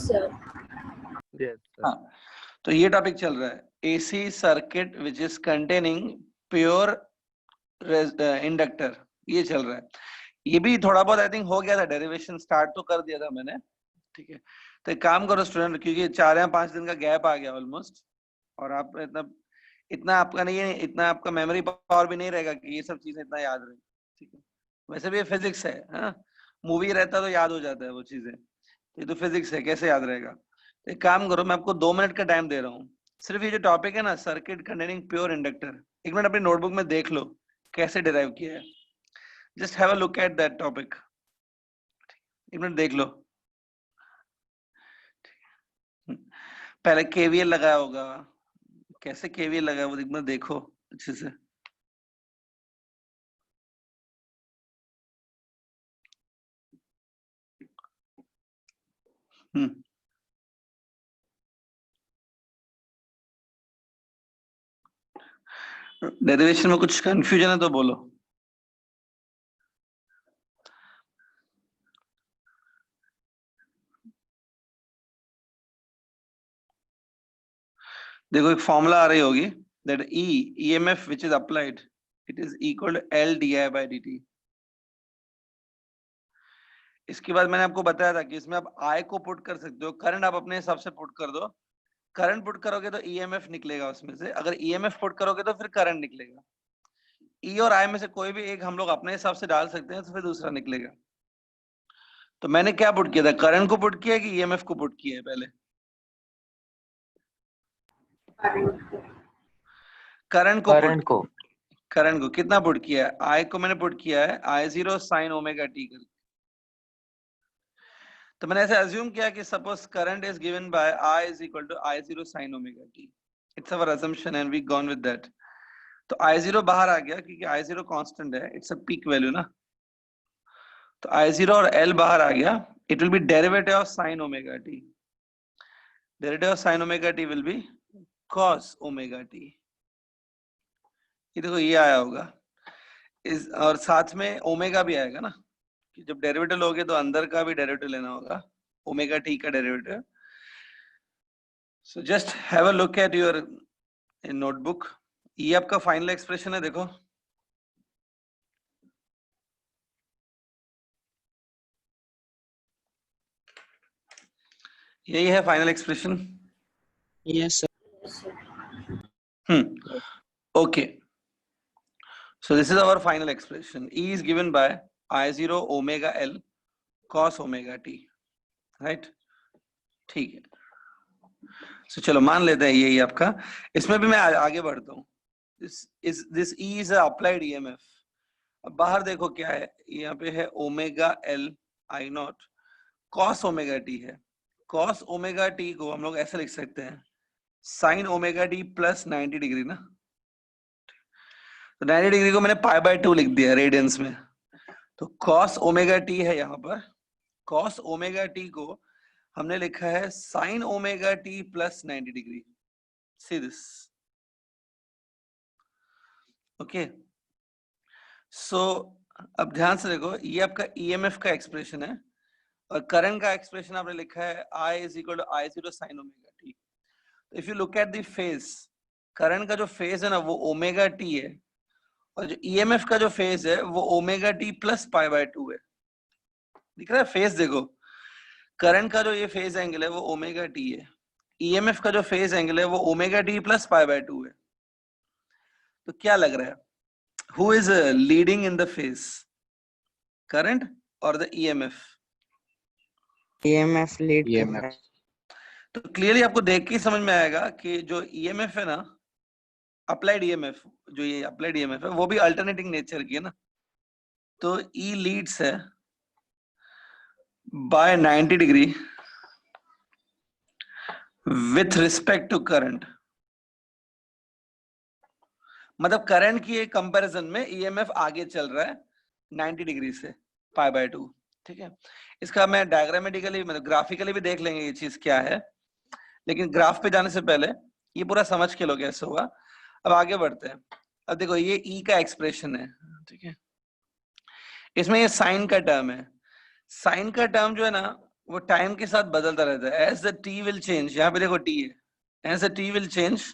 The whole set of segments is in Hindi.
sir. Yes, sir. हाँ, तो ये टॉपिक चल रहा है AC circuit which is containing pure inductor, ये चल रहा है। ये भी थोड़ा बहुत आई थिंक हो गया था, डेरिवेशन स्टार्ट तो कर दिया था मैंने, ठीक है। तो एक काम करो स्टूडेंट, क्योंकि 4 या 5 दिन का गैप आ गया ऑलमोस्ट, और आप इतना आपका नहीं है, इतना आपका मेमोरी पावर भी नहीं रहेगा कि ये सब चीजें इतना याद रहे, ठीक है। वैसे भी ये फिजिक्स है, हाँ, मूवी रहता तो याद हो जाता है वो चीजें, ये तो फिजिक्स है, कैसे याद रहेगा। तो एक काम करो, मैं आपको 2 मिनट का टाइम दे रहा हूँ, सिर्फ ये जो टॉपिक है ना circuit containing pure inductor, 1 minute अपनी नोटबुक में देख लो कैसे डिराइव किया है। Just have a look at that topic, 1 minute देख लो। पहले केवीएल लगाया होगा, कैसे केवीएल लगाया वो 1 मिनट देखो अच्छे से। डेरिवेशन में कुछ कंफ्यूजन है तो बोलो। देखो एक फॉर्मूला आ रही होगी, that EMF which is applied, it is equal to L di by dt। इसके बाद मैंने आपको बताया था कि इसमें आप I को पुट कर सकते हो, करंट आप अपने हिसाब से पुट कर दो। करंट पुट करोगे तो EMF निकलेगा उसमें से, अगर EMF पुट करोगे तो फिर करंट निकलेगा। E और I में से कोई भी एक हम लोग अपने हिसाब से डाल सकते हैं, तो फिर दूसरा निकलेगा। तो मैंने क्या पुट किया था, करंट को पुट किया कि EMF को पुट किया है पहले? करंट को कितना पुट किया है? I को मैंने पुट किया है I0 sin ओमेगा t करके। तो मैंने ऐसे अज्यूम किया कि suppose current is given bye I is equal to I0 sin omega t। It's our assumption and we gone with that। तो I0 बाहर आ गया क्योंकि I0 कांस्टेंट है, इट्स अ पीक वैल्यू ना। तो I0 और L बाहर आ गया, it will B derivative of sin omega t। Derivative of sin omega t will be cos omega t। ये देखो ये आया होगा इस, और साथ में ओमेगा भी आएगा ना, कि जब डेरिवेटिव लोगे तो अंदर का भी डेरिवेटिव लेना होगा, ओमेगा टी का derivative. So just have a look at your notebook. ये आपका फाइनल एक्सप्रेशन है, देखो यही है final expression. Yes sir. Okay, so this is our final expression. E is given by I0 omega L cos omega t, right? ठीक है। so चलो मान लेते हैं यही आपका। इसमें भी मैं आगे बढ़ता हूँ। this E is a applied EMF। अब बाहर देखो क्या है, यहाँ पे है omega L I not cos omega t है। cos ओमेगा t को हम लोग ऐसे लिख सकते हैं sin omega t plus 90 degree ना। तो 90 डिग्री को मैंने पाई बाय 2 लिख दिया रेडियंस में। तो cos ओमेगा t है यहाँ पर, cos ओमेगा t को हमने लिखा है sin omega t plus 90 degree. See this, okay. So अब ध्यान से देखो, ये आपका EMF का एक्सप्रेशन है और करंट का एक्सप्रेशन आपने लिखा है I is equal to I0 sin omega t। If you look at the phase, current का जो फेज है ना वो ओमेगा t है, और जो EMF का जो फेज है वो omega t plus pi by 2 है। दिख रहा है फेज? देखो करंट का जो ये फेज एंगल है वो ओमेगा t है, EMF का जो फेज एंगल है वो omega t plus pi by 2 है। तो क्या लग रहा है, who is leading in the phase, current और द EMF? EMF लीड कर रहा है। तो क्लियरली आपको देख के ही समझ में आएगा कि जो EMF है ना, अप्लाइड EMF, जो ये अप्लाइड EMF है वो भी अल्टरनेटिंग नेचर की है ना। तो E लीड्स है by 90 degree with respect to current. मतलब करंट की एक कंपैरिजन में EMF आगे चल रहा है 90 डिग्री से पाई बाय 2, ठीक है। इसका मैं डायग्रामेटिकली मतलब ग्राफिकली भी देख लेंगे ये चीज क्या है, लेकिन ग्राफ पे जाने से पहले ये पूरा समझ के लो कैसे होगा। अब आगे बढ़ते हैं। अब देखो ये E का एक्सप्रेशन है, ठीक है। इसमें ये साइन का टर्म है, साइन का टर्म जो है ना वो टाइम के साथ बदलता रहता है। As the T will change, यहाँ पे देखो टी है, as the T will change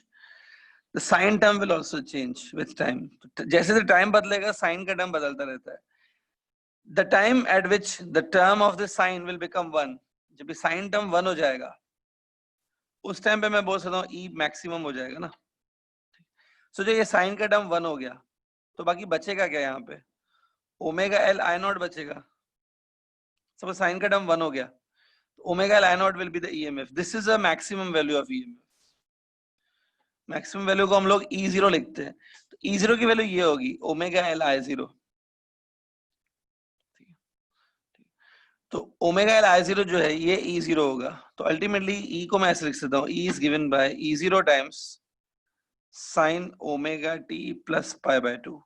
the sine term will also change with time. जैसे जैसे टाइम बदलेगा साइन का टर्म बदलता रहता है। The time at which the term of the sine will become 1, जब भी साइन टर्म 1 हो जाएगा उस टाइम पे मैं बोल सकता हूँ ई मैक्सिमम हो जाएगा ना। सो जो ये साइन का टर्म 1 हो गया तो बाकी बचेगा क्या यहाँ पे, ओमेगा एल आई नॉट बचेगा। सपोज साइन का टर्म 1 हो गया, omega L I not will be the EMF. This is a maximum value of EMF. Maximum value को हम लोग E0 लिखते हैं, तो E0 की वैल्यू ये होगी ओमेगा एल आई जीरो। तो ओमेगा एल आई जीरो जो है ये E0 होगा। तो अल्टीमेटली E को मैं ऐसे लिख सकता हूँ, E is given bye E0 times sign omega T plus pi by 2।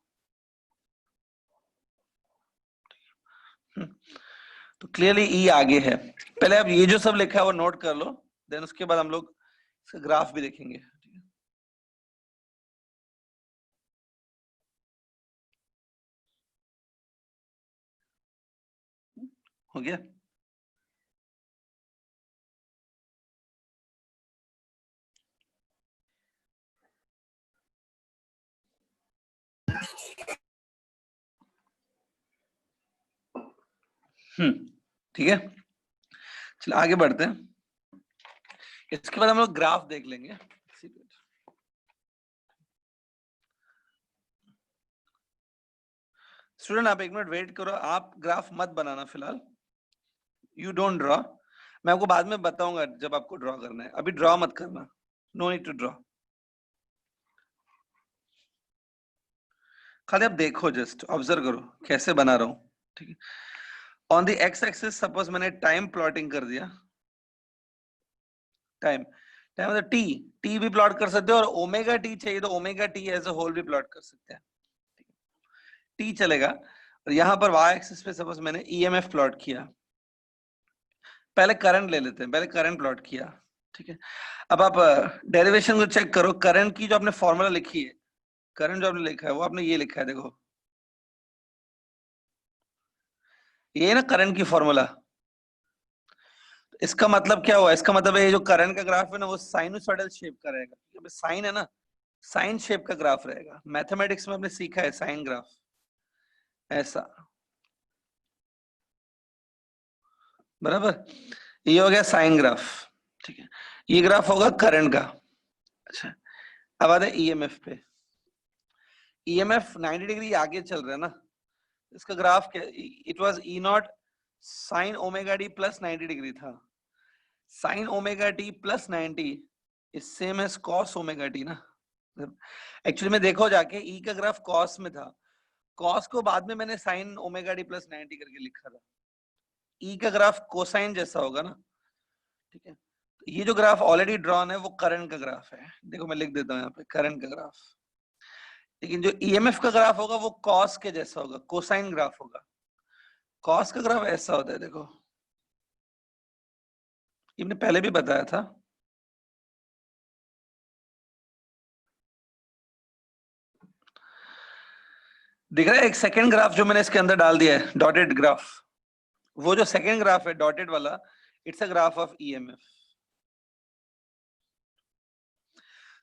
तो क्लियरली E आगे है। पहले आप ये जो सब लिखा है वो नोट कर लो, देन उसके बाद हम लोग इसका ग्राफ भी देखेंगे। हो गया? ठीक है, चलो आगे बढ़ते हैं। इसके बाद हम लोग ग्राफ देख लेंगे। स्टूडेंट आप एक मिनट वेट करो, आप ग्राफ मत बनाना फिलहाल, यू डोंट ड्रॉ। मैं आपको बाद में बताऊंगा जब आपको ड्रॉ करना है, अभी ड्रॉ मत करना, नो नीड टू ड्रॉ। खाली आप देखो, जस्ट ऑब्जर्व करो कैसे बना रहा हूं। ठीक है, on the X axis suppose मैंने टाइम प्लॉटिंग कर दिया, टाइम टाइम मतलब टी, टी भी प्लॉट कर सकते हो, और ओमेगा टी चाहिए तो omega T as a whole भी प्लॉट कर सकते हैं, टी चलेगा। और यहाँ पर वाई एक्सिस पे सपोज मैंने ईएमएफ प्लॉट किया, पहले करंट ले लेते हैं, पहले करंट प्लॉट किया। ठीक है, अब आप डेरिवेशन को चेक करो। करंट की जो आपने फॉर्मूला लिखी है, करंट जो आपने लिखा है वो आपने ये लिखा है, देखो ये ना करंट की फॉर्मूला। इसका मतलब क्या हुआ, इसका मतलब है जो करंट का ग्राफ है ना वो साइनोसॉइडल शेप का रहेगा, क्योंकि साइन है ना, साइन शेप का ग्राफ रहेगा। मैथमेटिक्स में आपने सीखा है साइन ग्राफ ऐसा, बराबर। ये हो गया साइन ग्राफ। ठीक है, ये ग्राफ होगा करंट का। अच्छा, अब आते हैं ईएमएफ पे। ईएमएफ 90 डिग्री आगे चल रहा है ना, इसका ग्राफ क्या, it was E naught sine omega D plus 90 degree था। Sine omega T plus 90 is same as cos omega T ना। एक्चुअली में देखो जाके ई का ग्राफ कॉस में था, कॉस को बाद में मैंने साइन ओमेगा डी प्लस 90 करके लिखा था। ई का ग्राफ कोसाइन जैसा होगा ना। ठीक है, तो ये जो ग्राफ ऑलरेडी ड्रॉन है वो करंट का ग्राफ है। देखो मैं लिख देता हूँ यहाँ पे करंट का ग्राफ। लेकिन जो ईएमएफ का ग्राफ होगा वो कॉस के जैसा होगा, कोसाइन ग्राफ होगा। कॉस का ग्राफ ऐसा होता है, देखो ये मैंने पहले भी बताया था। दिख रहा है एक सेकेंड ग्राफ जो मैंने इसके अंदर डाल दिया है, डॉटेड ग्राफ। वो जो सेकेंड ग्राफ है डॉटेड वाला, it's a graph of EMF.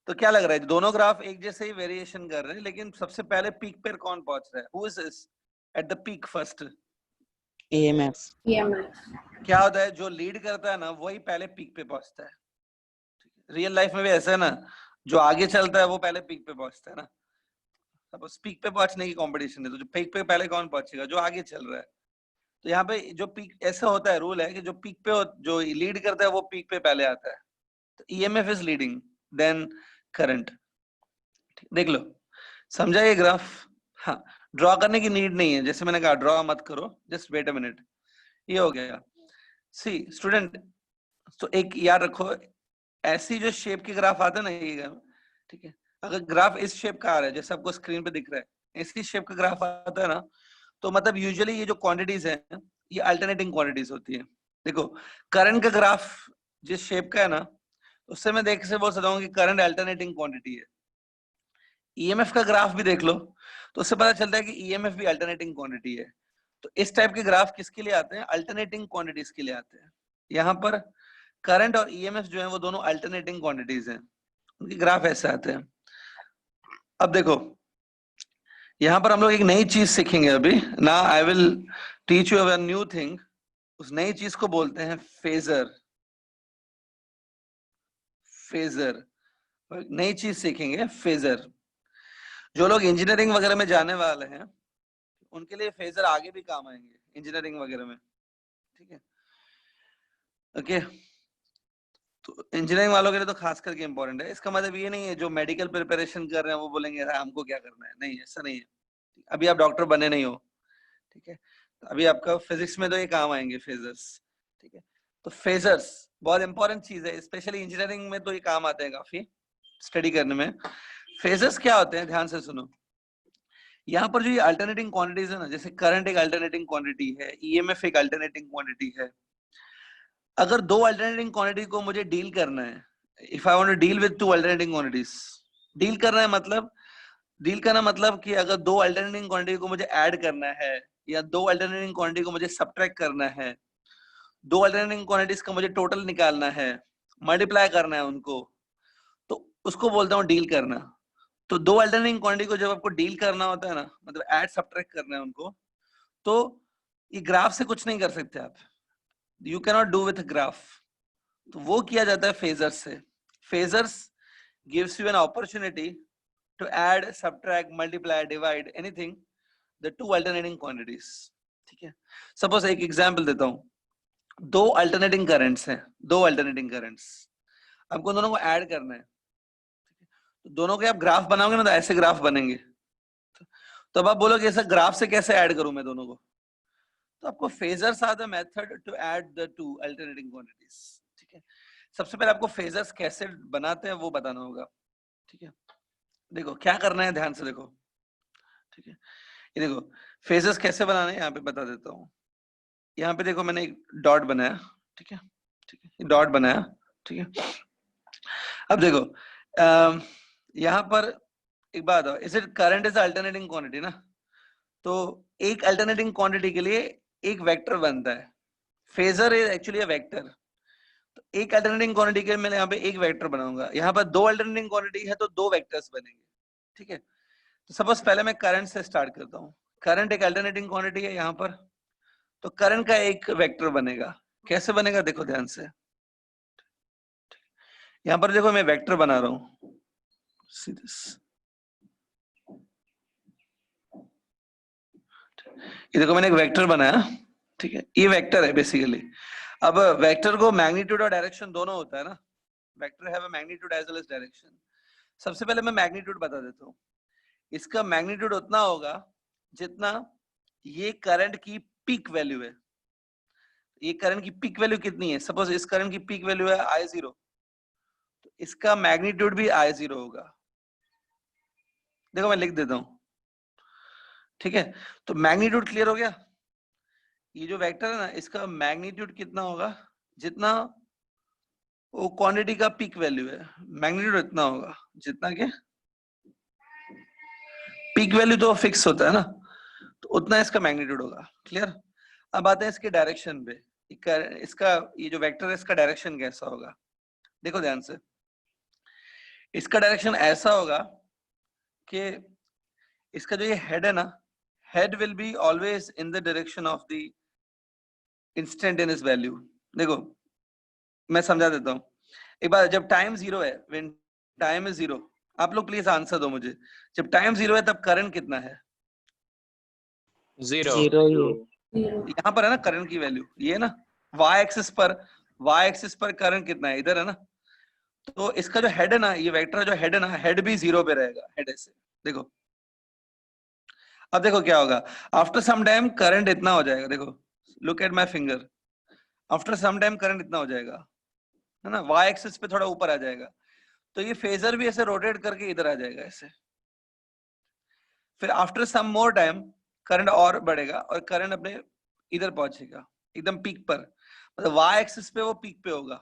तो क्या लग रहा है, दोनों ग्राफ एक जैसे ही वेरिएशन कर रहे हैं, लेकिन सबसे पहले पीक पर कौन पहुंच रहा है, who is at the peak first? EMF. क्या होता है, जो लीड करता है ना वही पहले पीक पे पहुंचता है। रियल लाइफ में भी ऐसा है ना, जो आगे चलता है वो पहले पीक पे पहुंचता है ना। सपोज पीक पे पहुंचने की कंपटीशन है, तो जो पीक पे पहले कौन पहुंचेगा, जो आगे चल रहा है। तो यहाँ पे जो पीक, ऐसा होता है रूल है कि जो पीक पे जो लीड करता है वो पीक पे पहले आता है। तो EMF is leading than current. देख लो, समझा ये ग्राफ? हाँ, ड्रॉ करने की नीड नहीं है, जैसे मैंने कहा ड्रॉ मत करो, जस्ट वेट अ मिनट। ये हो गया। सी स्टूडेंट, तो एक याद रखो, ऐसी जो शेप के ग्राफ आते हैं ना ये, ठीक है, अगर ग्राफ इस शेप का आ रहा है जैसे आपको स्क्रीन पे दिख रहा है, इसी शेप का ग्राफ आता है ना, तो मतलब यूजुअली ये जो क्वांटिटीज है ये अल्टरनेटिंग क्वांटिटीज होती है। देखो करंट का ग्राफ जिस शेप का है ना, उससे मैं देख से बोल सकता हूँ कि करंट अल्टरनेटिंग क्वांटिटी है। ईएमएफ का ग्राफ भी देख लो तो उससे पता चलता है कि ईएमएफ भी अल्टरनेटिंग क्वांटिटी है। तो इस टाइप के ग्राफ किसके लिए आते हैं, अल्टरनेटिंग क्वांटिटीज के लिए आते हैं। यहाँ पर करंट और ईएमएफ जो है वो दोनों अल्टरनेटिंग क्वांटिटीज हैं, उनके ग्राफ ऐसे आते हैं। अब देखो यहाँ पर हम लोग एक नई चीज सीखेंगे अभी ना, I will teach you a new thing. उस नई चीज को बोलते हैं फेजर। फेजर, नई चीज सीखेंगे फेजर। जो लोग इंजीनियरिंग वगैरह में जाने वाले हैं उनके लिए फेजर आगे भी काम आएंगे इंजीनियरिंग वगैरह में, ठीक है। ओके, तो इंजीनियरिंग वालों के लिए तो खास करके इंपॉर्टेंट है। इसका मतलब ये नहीं है जो मेडिकल प्रिपरेशन कर रहे हैं वो बोलेंगे यार हमको क्या करना है, नहीं ऐसा नहीं है। अभी आप डॉक्टर बने नहीं हो, ठीक है, तो अभी आपका फिजिक्स में तो ये काम आएंगे फेजर्स, ठीक है। तो फेजर्स बहुत इंपॉर्टेंट चीज है, स्पेशली इंजीनियरिंग में तो ये काम आते हैं काफी स्टडी करने में। फेजर्स क्या होते हैं, ध्यान से सुनो। यहाँ पर जो ये अल्टरनेटिंग क्वांटिटीज है ना, जैसे करंट एक अल्टरनेटिंग क्वांटिटी है, ईएमएफ एक अल्टरनेटिंग क्वांटिटी है। अगर दो अल्टरनेटिंग क्वांटिटी को मुझे डील करना है, if I want to deal with two alternating quantities, deal करना है मतलब, डील करना मतलब कि अगर दो अल्टरनेटिंग क्वांटिटी को मुझे ऐड करना है या दो अल्टरनेटिंग क्वांटिटी को मुझे सब्ट्रैक्ट करना है, दो अल्टरनेटिंग क्वांटिटीज का मुझे टोटल निकालना है, मल्टीप्लाई करना है उनको, तो उसको बोलता हूँ डील करना। तो दो अल्टरनेटिंग क्वांटिटी को जब आपको डील करना होता है ना, मतलब ऐड सब्ट्रैक्ट करना है उनको, तो ये ग्राफ से कुछ नहीं कर सकते आप, you can not do with graph. तो वो किया जाता है फेजर्स से। Phasors gives you an opportunity to add subtract multiply divide anything the two alternating quantities, ठीक है। सपोज एक एग्जांपल देता हूं, दो अल्टरनेटिंग करंट्स हैं, दो अल्टरनेटिंग करंट्स, आपको दोनों को ऐड करना है, तो दोनों के आप ग्राफ बनाओगे ना तो ऐसे ग्राफ बनेंगे। तो अब आप बोलोगे ऐसा ग्राफ से कैसे ऐड करूं मैं दोनों को, तो आपको phasors are the method to add the two alternating quantities, ठीक है। सबसे पहले आपको फेजर्स कैसे बनाते हैं वो बताना होगा, ठीक है। देखो क्या करना है, ध्यान से देखो, ठीक है। ये देखो फेजर्स कैसे बनाने हैं यहाँ पे बता देता हूँ। यहाँ पे देखो मैंने एक डॉट बनाया, ठीक है, ठीक है, डॉट बनाया, ठीक है। अब देखो यहाँ पर एक बात है, is it current is alternating quantity ना, तो एक अल्टरनेटिंग क्वांटिटी के लिए एक वेक्टर बनता है। Phasor is actually a vector. तो एक अल्टरनेटिंग क्वांटिटी के मैं यहाँ पे एक वेक्टर बनाऊंगा, यहाँ पर दो अल्टरनेटिंग क्वांटिटी है तो दो वेक्टर्स बनेंगे, ठीक है। तो सपोज पहले मैं करंट से स्टार्ट करता हूँ। करंट एक अल्टरनेटिंग क्वांटिटी है यहाँ पर, तो करंट का एक वेक्टर बनेगा। कैसे बनेगा देखो ध्यान से, यहाँ पर देखो मैं वेक्टर बना रहा हूँ, ये देखो मैंने एक वेक्टर बनाया, ठीक है, ये वेक्टर है बेसिकली। अब वेक्टर को मैग्नीट्यूड और डायरेक्शन दोनों होता है ना, vector have a magnitude as well as direction. सबसे पहले मैं मैग्नीट्यूड बता देता हूँ। इसका मैग्नीट्यूड उतना होगा जितना ये करंट की पीक वैल्यू है। ये करंट की पीक वैल्यू कितनी है, सपोज इस करंट की पीक वैल्यू है I0, तो इसका मैग्नीट्यूड भी I0 होगा। देखो मैं लिख देता हूं, ठीक है। तो मैग्नीट्यूड क्लियर हो गया। ये जो वेक्टर है ना, इसका मैग्नीट्यूड कितना होगा, जितना वो क्वांटिटी का पीक वैल्यू है, मैग्नीट्यूड इतना होगा जितना के पीक वैल्यू तो फिक्स होता है ना, तो उतना इसका मैग्नीट्यूड होगा। क्लियर। अब आते हैं इसके डायरेक्शन पे। इसका ये जो वेक्टर है इसका डायरेक्शन कैसा होगा, देखो ध्यान से। इसका डायरेक्शन ऐसा होगा कि इसका जो ये हेड है ना, head will be always in the direction of the instantaneous value. देखो मैं समझा देता हूँ एक बार। जब टाइम जीरो है, व्हेन टाइम इज जीरो, आप लोग प्लीज आंसर दो मुझे, जब टाइम जीरो है तब करंट कितना है? जीरो। यहाँ पर है ना करंट की वैल्यू, ये ना वाई एक्सिस पर करंट कितना है, इधर है ना। तो इसका जो हेड है ना, ये वेक्टर जो हेड है ना, हेड भी जीरो पे रहेगा, हेड ऐसे देखो। अब देखो क्या होगा, आफ्टर सम टाइम करंट इतना हो जाएगा, देखो look at my finger, after some time current इतना हो जाएगा, है ना, वाई एक्सिस पे थोड़ा ऊपर आ जाएगा। तो ये फेजर भी ऐसे रोटेट करके इधर आ जाएगा ऐसे। फिर after some more time current और बढ़ेगा और करंट अपने इधर पहुंचेगा एकदम पीक पर, मतलब वाई एक्सिस पे वो पीक पे होगा।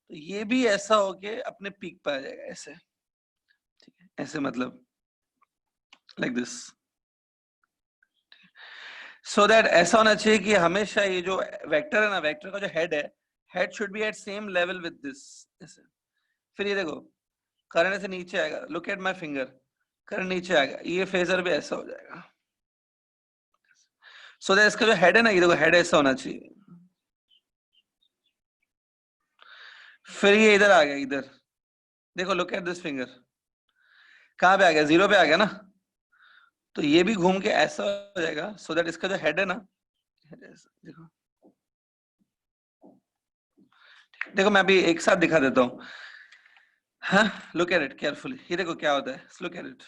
तो ये भी ऐसा हो के अपने पीक पर आ जाएगा ऐसे, ठीक है, ऐसे मतलब लाइक दिस। सो दैट ऐसा होना चाहिए कि हमेशा ये जो वेक्टर है ना, वेक्टर का जो हेड है head should be at same level with this. फिर ये देखो करंट से नीचे आएगा, look at my finger, current नीचे आएगा, ये फेजर भी ऐसा हो जाएगा। सो दैट इसका जो हेड है ना, ये देखो हेड ऐसा होना चाहिए। फिर ये इधर आ गया, इधर देखो, लुक एट दिस फिंगर, कहां पे आ गया, 0 पे आ गया ना, तो ये भी घूम के ऐसा हो जाएगा। सो दैट इसका जो हेड है ना, देखो देखो मैं अभी एक साथ दिखा देता हूँ। हाँ, लुक एट इट केयरफुली, ये देखो क्या होता है, लुक एट इट।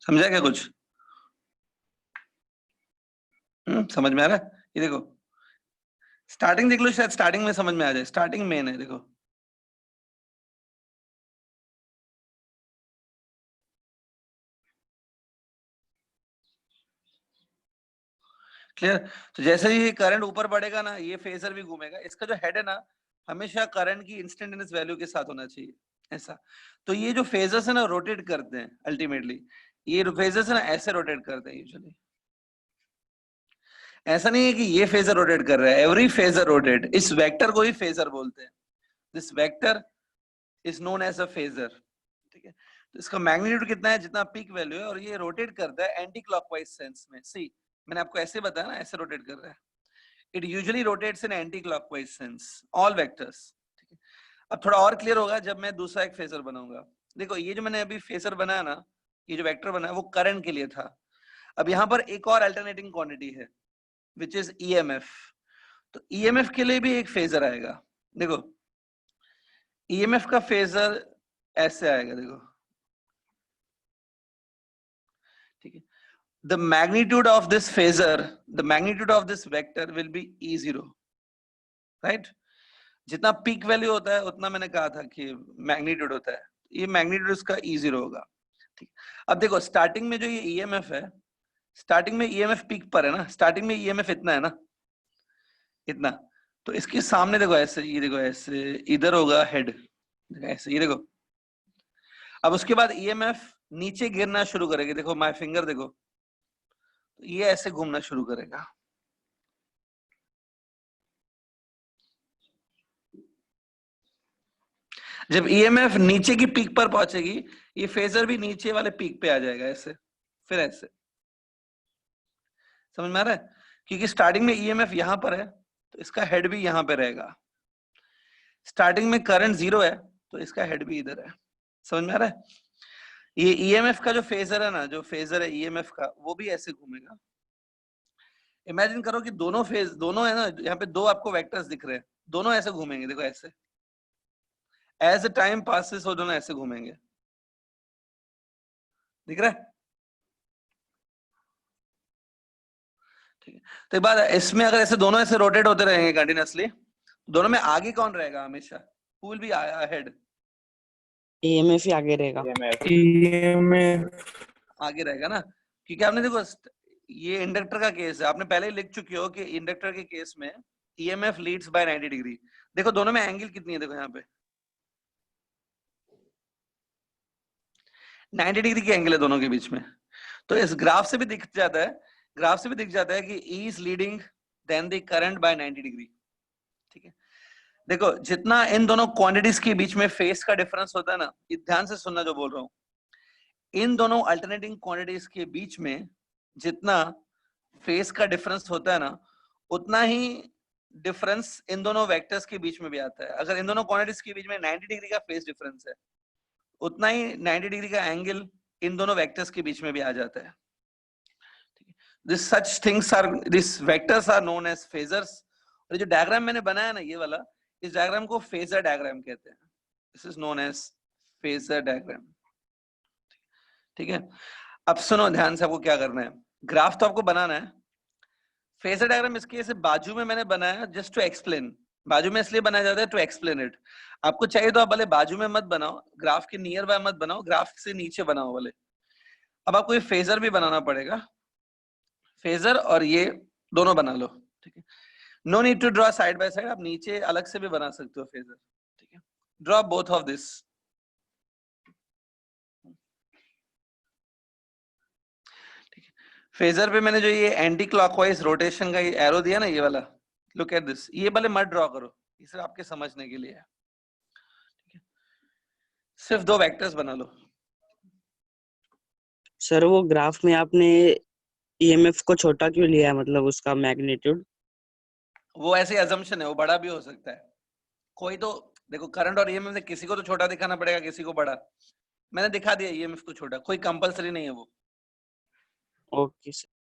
समझा क्या कुछ? समझ में आ रहा है? ये देखो स्टार्टिंग देख लो, शायद स्टार्टिंग में समझ में आ जाए, स्टार्टिंग मेन है, देखो क्लियर। तो जैसे ही करंट ऊपर बढ़ेगा ना, ये फेजर भी घूमेगा। इसका जो हेड है ना, हमेशा करंट की इंस्टेंटेनियस वैल्यू के साथ होना चाहिए, ऐसा। तो ये जो फेजर्स है ना, रोटेट करते हैं अल्टीमेटली, ये फेजर्स है ना ऐसे रोटेट करते हैं यूजुअली। ऐसा नहीं है कि ये फेजर रोटेट कर रहा है, एवरी फेजर रोटेट, इस वेक्टर को ही फेजर बोलते हैं। This vector is known as a phasor, ठीक है। तो इसका मैग्नीट्यूड कितना है, जितना पीक वैल्यू है, और ये रोटेट करता है एंटी क्लॉकवाइज सेंस में। सी मैंने आपको ऐसे बताया ना, ऐसे रोटेट कर रहा है। It usually rotates in anti clockwise sense, all vectors, ठीक है। अब थोड़ा और क्लियर होगा जब मैं दूसरा एक फेजर बनाऊंगा। देखो ये जो मैंने अभी फेजर बनाया ना, ये जो वेक्टर बनाया वो करंट के लिए था। अब यहाँ पर एक और अल्टरनेटिंग क्वांटिटी है विच इज ईएमएफ। तो ईएमएफ के लिए भी एक फेजर आएगा। देखो ईएमएफ का फेजर ऐसे आएगा, देखो, ठीक है। The magnitude of this phasor, the magnitude of this vector will be E0, right? जितना पीक वैल्यू होता है उतना मैंने कहा था कि मैग्नीट्यूड होता है, ये मैग्नीट्यूड इसका E0 होगा, ठीक। अब देखो स्टार्टिंग में जो ये ईएमएफ है, स्टार्टिंग में ईएमएफ पीक पर है ना, स्टार्टिंग में ईएमएफ इतना है ना, इतना। तो इसके सामने देखो ऐसे, ये देखो ऐसे इधर होगा हेड, ऐसे, ये देखो। अब उसके बाद ईएमएफ नीचे गिरना शुरू करेगी, देखो माय फिंगर, देखो ये ऐसे घूमना शुरू करेगा। जब ईएमएफ नीचे की पीक पर पहुंचेगी, ये फेजर भी नीचे वाले पीक पे आ जाएगा, ऐसे, फिर ऐसे। समझ में आ रहा है? क्योंकि स्टार्टिंग में ईएमएफ यहां पर है, तो इसका हेड भी यहां पे रहेगा। स्टार्टिंग में करंट 0 है, तो इसका हेड भी इधर है। समझ में आ रहा है? ये ईएमएफ का जो फेजर है ना, जो फेजर है ईएमएफ का, वो भी ऐसे घूमेगा। इमेजिन करो कि दोनों फेज, दोनों है ना, यहाँ पे दो आपको वेक्टर्स दिख रहे हैं, दोनों ऐसे घूमेंगे, देखो ऐसे। एज ए टाइम पासेस वो दोनों ऐसे घूमेंगे, दिख रहा है? ठीक है। तो एक बात है, इसमें अगर ऐसे दोनों ऐसे रोटेट होते रहेंगे कंटिन्यूअसली, दोनों में आगे कौन रहेगा हमेशा? Who will be ahead? EMF ही आगे रहेगा। आगे रहेगा ना, क्योंकि आपने देखो ये इंडक्टर का केस है, आपने पहले ही लिख चुके हो कि इंडक्टर के केस में ईएमएफ लीड्स बाय 90 डिग्री। देखो दोनों में एंगल कितनी है, देखो यहाँ पे 90 डिग्री की एंगल है दोनों के बीच में। तो इस ग्राफ से भी दिख जाता है, ग्राफ से भी दिख जाता है कि E is leading than the current by 90 degree, ठीक है। देखो जितना इन दोनों क्वांटिटीज के बीच में फेस का डिफरेंस होता है ना, ये ध्यान से सुनना जो बोल रहा हूँ, इन दोनों अल्टरनेटिंग क्वांटिटीज के बीच में जितना फेस का डिफरेंस होता है ना, उतना ही डिफरेंस इन दोनों वेक्टर्स के बीच में भी आता है। अगर इन दोनों क्वांटिटीज के बीच में 90 डिग्री का फेस डिफरेंस है, उतना ही 90 डिग्री का एंगल इन दोनों वेक्टर्स के बीच में भी आ जाता है। This such things are, this vectors are known as phasors. और ये जो डायग्राम मैंने बनाया ना, ये वाला, इस डायग्राम को फेजर डायग्राम कहते हैं। This is known as phasor diagram, ठीक है। अब सुनो ध्यान से, आपको क्या करना है, ग्राफ तो आपको बनाना है। फेजर डायग्राम इसके से बाजू में मैंने बनाया जस्ट टू एक्सप्लेन, बाजू में इसलिए बनाया जाता है टू एक्सप्लेन इट। आपको चाहिए तो आप भले बाजू में मत बनाओ, ग्राफ के नियर बाय मत बनाओ, ग्राफ से नीचे बनाओ भले, अब आपको ये फेजर भी बनाना पड़ेगा, फेजर और ये दोनों बना लो, ठीक है। No need to draw side by side, आप नीचे अलग से भी बना सकते हो फेजर, ठीक है। ड्रॉ बोथ ऑफ दिस, ठीक है। फेजर पे मैंने जो ये एंटी क्लॉकवाइज रोटेशन का ये एरो दिया ना, ये वाला, लुक एट दिस, ये भले मत ड्रॉ करो, ये सिर्फ आपके समझने के लिए है, ठीक है। सिर्फ दो वेक्टर्स बना लो। सर वो ग्राफ में आपने ईएमएफ को छोटा क्यों लिया है, मतलब उसका मैग्नीट्यूड? वो ऐसे अजम्पशन है, वो बड़ा भी हो सकता है, कोई तो देखो करंट और ईएमएफ से किसी को तो छोटा दिखाना पड़ेगा, किसी को बड़ा। मैंने दिखा दिया ईएमएफ को छोटा, कोई कंपलसरी नहीं है वो। Okay sir.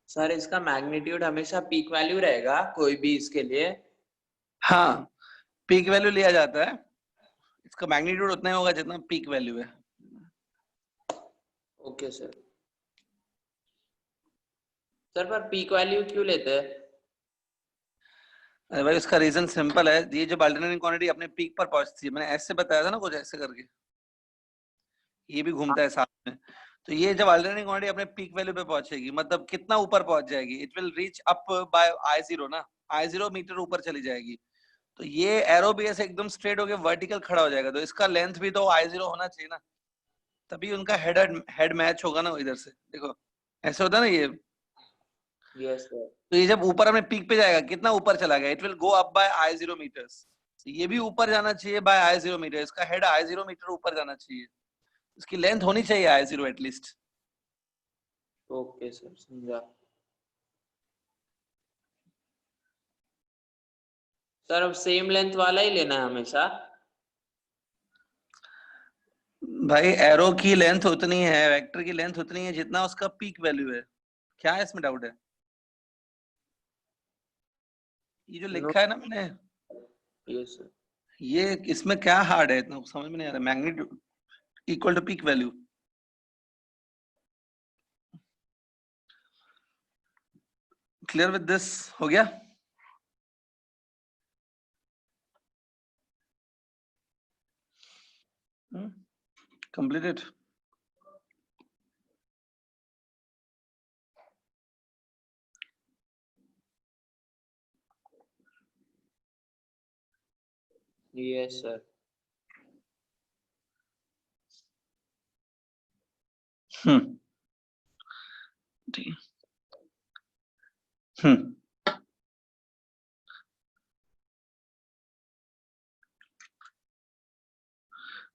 सर इसका मैग्नीट्यूड हमेशा पीक वैल्यू रहेगा कोई भी इसके लिए? हाँ, पीक वैल्यू लिया जाता है, इसका मैग्नीट्यूड उतना ही होगा जितना पीक वैल्यू है। Okay sir. सर पर पीक वैल्यू क्यों लेते हैं? अरे भाई उसका रीजन सिंपल है, ये जब अल्टरनेटिंग क्वांटिटी अपने पीक पर पहुंचती है, मैंने ऐसे बताया था ना कुछ ऐसे करके, ये भी घूमता है साथ में। तो ये जब अल्टरनेटिंग क्वांटिटी अपने पीक वैल्यू पे पहुंचेगी, मतलब कितना ऊपर पहुंच जाएगी, it will reach up by I0 ना, I0 मीटर ऊपर चली जाएगी। तो ये एरो भी ऐसे एकदम स्ट्रेट होके वर्टिकल खड़ा हो जाएगा, तो इसका लेंथ भी तो I0 होना चाहिए ना, तभी उनका हेड मैच होगा ना इधर से। देखो ऐसे होता है ना ये। Yes sir. तो ये जब ऊपर अपने पीक पे जाएगा, कितना ऊपर चला गया, it will go up by I0 metres. ये भी ऊपर जाना चाहिए बाय I0 मीटर, इसका हेड I0 मीटर ऊपर जाना चाहिए, इसकी लेंथ होनी चाहिए I0 एटलीस्ट। ओके सर, समझा। सर अब सेम लेंथ वाला ही लेना है हमेशा? भाई एरो की लेंथ उतनी है, वेक्टर की लेंथ उतनी है जितना उसका पीक वैल्यू है, क्या है इसमें डाउट है? ये जो लिखा है ना मैंने, यस सर। ये इसमें क्या हार्ड है, इतना समझ में नहीं आ रहा। Magnitude equal to peak value, clear with this, हो गया? कंप्लीटेड। Yes sir. ठीक है।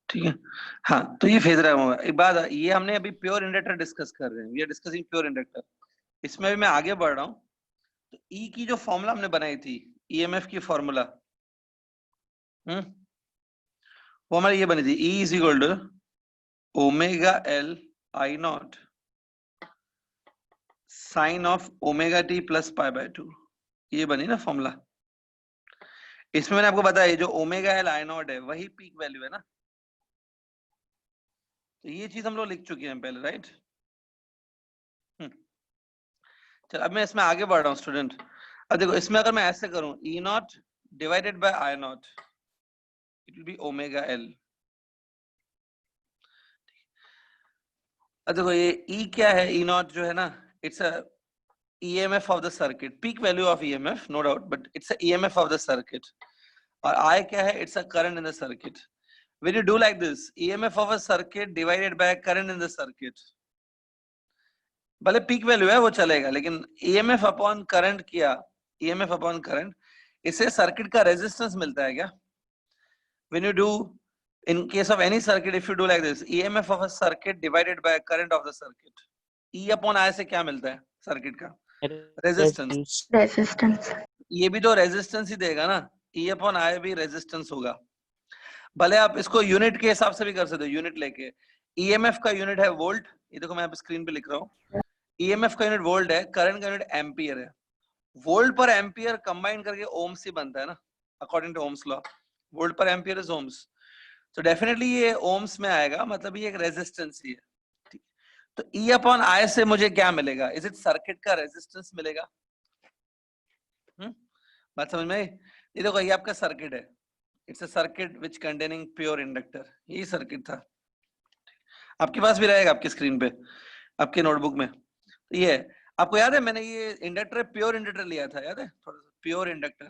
ठीक है। हाँ तो ये फेजर होगा। एक बात, ये हमने अभी प्योर इंडक्टर डिस्कस कर रहे हैं, we are discussing pure inductor. इसमें भी मैं आगे बढ़ रहा हूँ। तो ई की जो फॉर्मूला हमने बनाई थी, ईएमएफ की फॉर्मूला, वो हमारी ये बनी थी, E is equal to omega L I naught sine of omega T plus pi by 2, ये बनी ना फॉर्मूला। इसमें मैंने आपको बताया जो ओमेगा एल आई नॉट है वही पीक वैल्यू है ना, तो ये चीज हम लोग लिख चुके हैं पहले, राइट। चल अब मैं इसमें आगे बढ़ रहा हूँ स्टूडेंट। अब देखो इसमें अगर मैं ऐसे करूं, E naught divided by I naught, it will be omega L. अब देखो ये ई क्या है, ई नॉट जो है ना, it's a EMF of the circuit, peak value of EMF, no doubt, but it's a EMF of the circuit. और I क्या है, it's a current in the circuit. When you do like this, EMF of a circuit divided by current in the circuit, भले peak value है वो चलेगा, लेकिन EMF upon current किया, EMF upon current, इससे सर्किट का रेजिस्टेंस मिलता है क्या? When you do in case of any circuit, if you do like this, EMF of a circuit divided by current of the circuit, E upon I से क्या मिलता है सर्किट का? रेजिस्टेंस। रेजिस्टेंस। ये भी तो रेजिस्टेंस ही देगा ना, E अपॉन I भी रेजिस्टेंस होगा। भले आप इसको यूनिट के हिसाब से भी कर सकते हो, यूनिट लेके। EMF का यूनिट है वोल्ट, ये देखो मैं यहाँ पे स्क्रीन पे लिख रहा हूँ। EMF का यूनिट वोल्ट है, करंट का यूनिट एम्पियर है। वोल्ट पर एम्पियर कंबाइन करके ओम्स ही बनता है ना, according to Ohm's law. Volt पर एम्पियर इज ओम्स, तो डेफिनेटली ये ओम्स में आएगा, मतलब ये एक रेजिस्टेंस ही है। ठीक, तो E अपॉन I से मुझे क्या मिलेगा? इज इट सर्किट का रेजिस्टेंस मिलेगा? बात समझ में आई? ये देखो ये आपका सर्किट है, it's a circuit which containing pure inductor, यही सर्किट था। आपके पास भी रहेगा आपकी स्क्रीन पे, आपके नोटबुक में। तो ये है, आपको याद है मैंने ये इंडक्टर प्योर इंडक्टर लिया था, याद है? थोड़ा सा प्योर इंडक्टर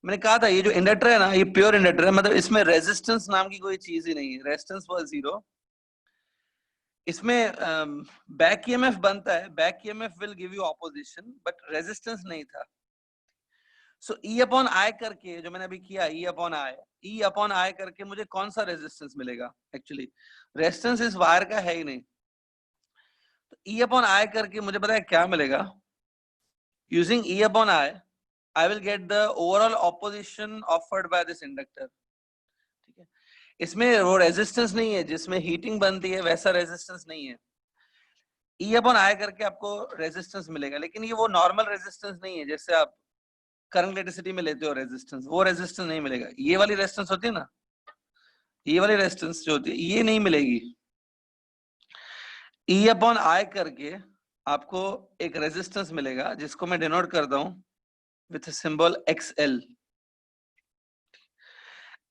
मैंने कहा था, ये जो इंडक्टर है ना, ये प्योर इंडक्टर है, मतलब इसमें रेजिस्टेंस नाम की कोई चीज ही नहीं है, रेजिस्टेंस वाज जीरो। इसमें बैक ईएमएफ बनता है, back EMF will give you opposition, but resistance नहीं था। सो E अपॉन I करके जो मैंने अभी किया, E अपॉन I करके मुझे कौन सा रेजिस्टेंस मिलेगा? एक्चुअली रेजिस्टेंस इस वायर का है ही नहीं, तो E अपॉन I करके मुझे पता है क्या मिलेगा? Using E upon I will get the overall opposition offered by this inductor। ठीक है, इसमें वो रेजिस्टेंस नहीं है जिसमें हीटिंग बनती है, वैसा रेजिस्टेंस नहीं है। E अपॉन I करके आपको रेजिस्टेंस मिलेगा, लेकिन ये वो नॉर्मल रेजिस्टेंस नहीं है जैसे आप करंट इलेक्ट्रिसिटी में लेते हो रेजिस्टेंस, वो रेजिस्टेंस नहीं मिलेगा। ये वाली रेजिस्टेंस होती है ना, ये वाली रेजिस्टेंस जो होती है ये नहीं मिलेगी। E अपॉन I करके आपको एक रेजिस्टेंस मिलेगा जिसको मैं डिनोट करता हूं with symbol XL।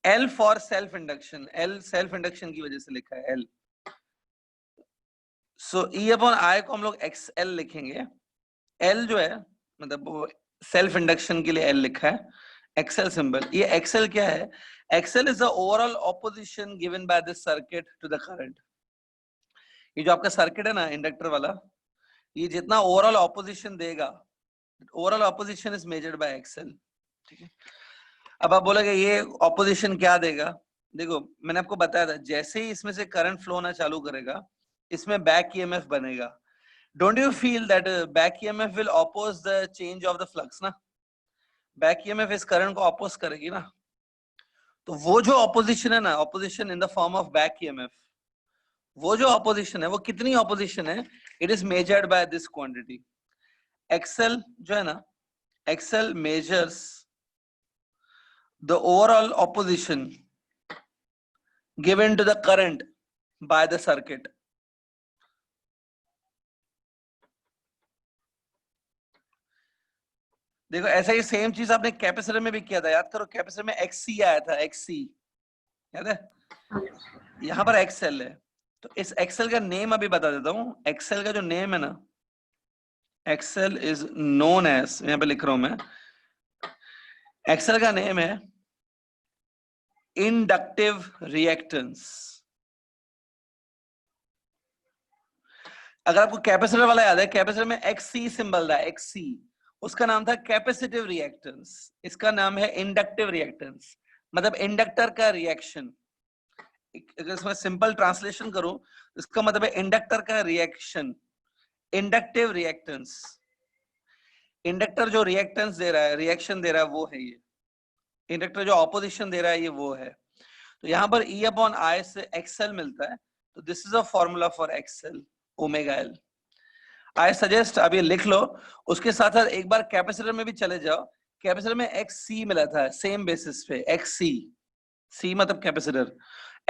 L for self induction, L self induction की वजह से लिखा है L। So E upon I को हम लोग XL लिखेंगे। L जो है मतलब वो सेल्फ इंडक्शन के लिए L लिखा है, XL सिंबल। ये XL क्या है? XL is the overall opposition given by this circuit to the current. ये जो आपका सर्किट है ना इंडक्टर वाला, ये जितना ओवरऑल ऑपोजिशन देगा, overall opposition is measured by XL। ठीक है, अब आप बोलोगे ये ऑपोजिशन क्या देगा? देखो मैंने आपको बताया था, जैसे ही इसमें से करंट फ्लो होना चालू करेगा, इसमें बैक ईएमएफ बनेगा। Don't you feel that back EMF will oppose the change of the flux ना? बैक ईएमएफ इस करंट को ऑपोज करेगी ना, तो वो जो ऑपोजिशन है ना, opposition in the form of back EMF, वो जो ऑपोजिशन है वो कितनी ऑपोजिशन है? It is measured by this quantity XL जो है ना, XL measures the overall opposition given to the current by the circuit। देखो ऐसा ही सेम चीज आपने कैपेसिटर में भी किया था, याद करो कैपेसिटर में XC आया था, XC याद है? यहाँ पर XL है, तो इस XL का नेम अभी बता देता हूँ। XL का जो नेम है ना, XL इज नोन एज, यहाँ पे लिख रहा हूं मैं, XL का नेम है इंडक्टिव रिएक्टेंस। अगर आपको कैपेसिटर वाला याद है, कैपेसिटर में XC सिंबल था, XC, उसका नाम था कैपेसिटिव रिएक्टेंस, इसका नाम है इंडक्टिव रिएक्टेंस, मतलब इंडक्टर का रिएक्शन। अगर इसमें सिंपल ट्रांसलेशन करूं, इसका मतलब है इंडक्टर का रिएक्शन, इंडक्टिव रिएक्टेंस। इंडक्टर जो रिएक्टेंस दे रहा है, रिएक्शन दे रहा है, वो है ये। इंडक्टर जो ऑपोजिशन दे रहा है, ये वो है। तो यहाँ पर E अपॉन I से XL मिलता है, तो this is a formula for XL, omega L। I suggest अब ये लिख लो, उसके साथ साथ एक बार कैपेसिटर में भी चले जाओ। कैपेसिटर में XC मिला था सेम बेसिस पे, XC, C मतलब कैपेसिटर,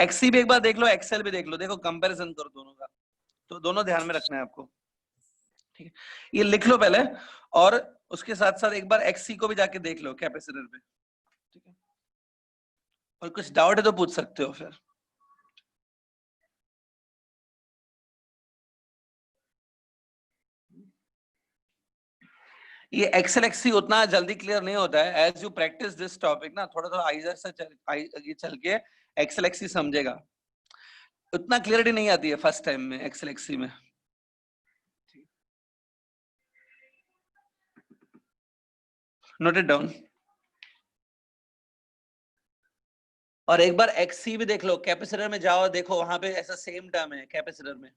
XC भी एक बार देख लो, XL भी देख लो, देखो कंपैरिजन करो दोनों का, तो दोनों ध्यान में रखना है आपको। ठीक है, ये लिख लो पहले, और उसके साथ साथ एक बार XC को भी जाके देख लो कैपेसिटर पे। ठीक है, और कुछ डाउट है तो पूछ सकते हो फिर। ये XL XC उतना जल्दी क्लियर नहीं होता है, as you practice this topic ना, थोड़ा थोड़ा आइजर से चल के XL XC समझेगा, उतना क्लियरिटी नहीं आती है फर्स्ट टाइम में XL XC में। Note it down. और एक बार XC भी देख लो, कैपेसिटर में जाओ देखो वहां पे ऐसा सेम टर्म है कैपेसिटर में।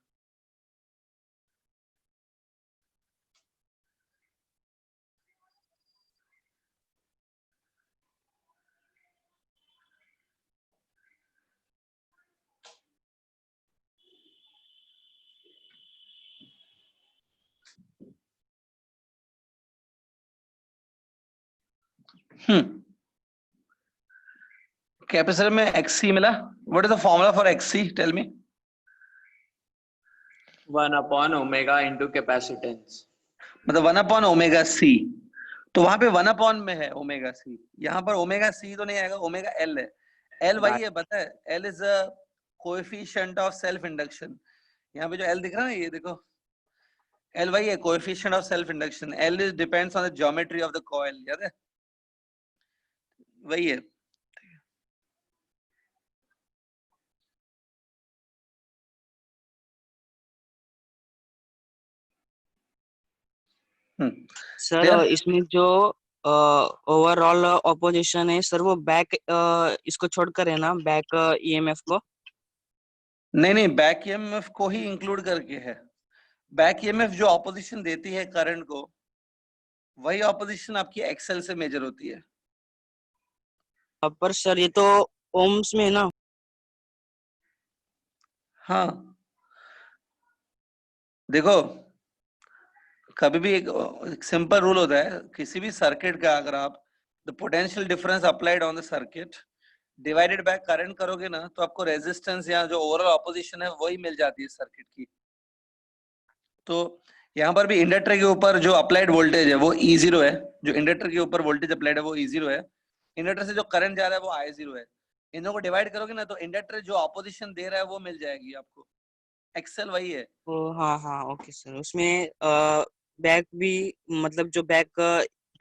कैपेसिटर में XC मिला। What is the formula for XC, tell me. 1/ω into capacitance। मतलब 1/ωc। तो वहां पे 1 में है ओमेगा सी, यहाँ पर ओमेगा सी तो नहीं आएगा, ओमेगा एल है। एल वही है, पता है, L is a coefficient of self induction. यहाँ पे जो एल दिख रहा है ना, ये देखो, एल वही है, coefficient of self induction. L is depends on the geometry of the coil, याद है, वही है। सर इसमें जो ओवरऑल ऑपोजिशन है सर, वो बैक इसको छोड़कर है ना, बैक ईएमएफ को? नहीं नहीं, बैक ईएमएफ को ही इंक्लूड करके है। बैक ईएमएफ जो ऑपोजिशन देती है करंट को, वही ऑपोजिशन आपकी एक्सेल से मेजर होती है। पर सर ये तो ओम्स में है ना? हाँ देखो, कभी भी एक सिंपल रूल होता है किसी भी सर्किट का, अगर आप the potential difference applied on the circuit divided by current करोगे ना, तो आपको रेजिस्टेंस या जो ओवरऑल ऑपोजिशन है वही मिल जाती है सर्किट की। तो यहाँ पर भी इंडक्टर के ऊपर जो अप्लाइड वोल्टेज है वो E0 है, जो इंडक्टर के ऊपर वोल्टेज अप्लाइड है वो E0 है, इंडक्टर से जो करंट जा रहा है वो I0 है। इन दोनों को डिवाइड करोगे ना, तो इंडक्टर जो ऑपोजिशन दे रहा है वो मिल जाएगी आपको। एक्सेल वही है। ओ हाँ हाँ, ओके सर। उसमें बैक भी, मतलब जो बैक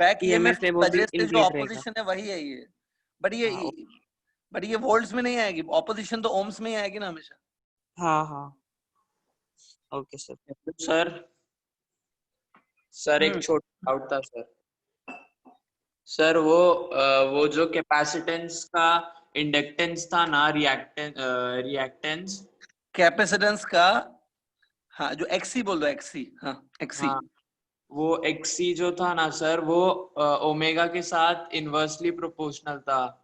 बैक ईएमएफ ईएमएफ है की वो भी वजह से जो इंक्रीज रहेगा? ऑपोजिशन है वही है ये। बट ये हाँ बट ये वोल्ट्स में नहीं आएगी, ऑपोजिशन तो ओम्स में ही आएगी ना हमेशा। हाँ हाँ, ओके सर। सर सर एक छोटा डाउट था सर। सर वो जो कैपेसिटेंस का इंडक्टेंस था ना, रिएक्टेंस कैपेसिटेंस का, हाँ जो XC बोल दो, XC, हाँ XC। हाँ, वो XC जो था ना सर, वो ओमेगा के साथ इनवर्सली प्रोपोर्शनल था।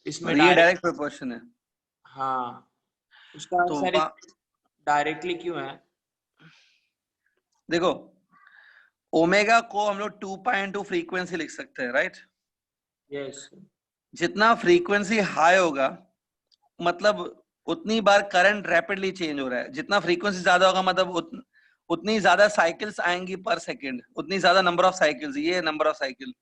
इसमें और ये डायरेक्ट प्रोपोर्शन है। हाँ, उसका तो सर डायरेक्टली क्यों है? देखो, ओमेगा को हम लोग 2 पाई इंटू फ्रीक्वेंसी लिख सकते हैं, राइट? यस। जितना फ्रीक्वेंसी हाई होगा, मतलब उतनी बार करंट रैपिडली चेंज हो रहा है। जितना फ्रीक्वेंसी ज्यादा होगा, मतलब उतनी ज्यादा साइकिल्स आएंगी पर सेकेंड, उतनी ज्यादा नंबर ऑफ साइकिल्स, ये नंबर ऑफ साइकिल,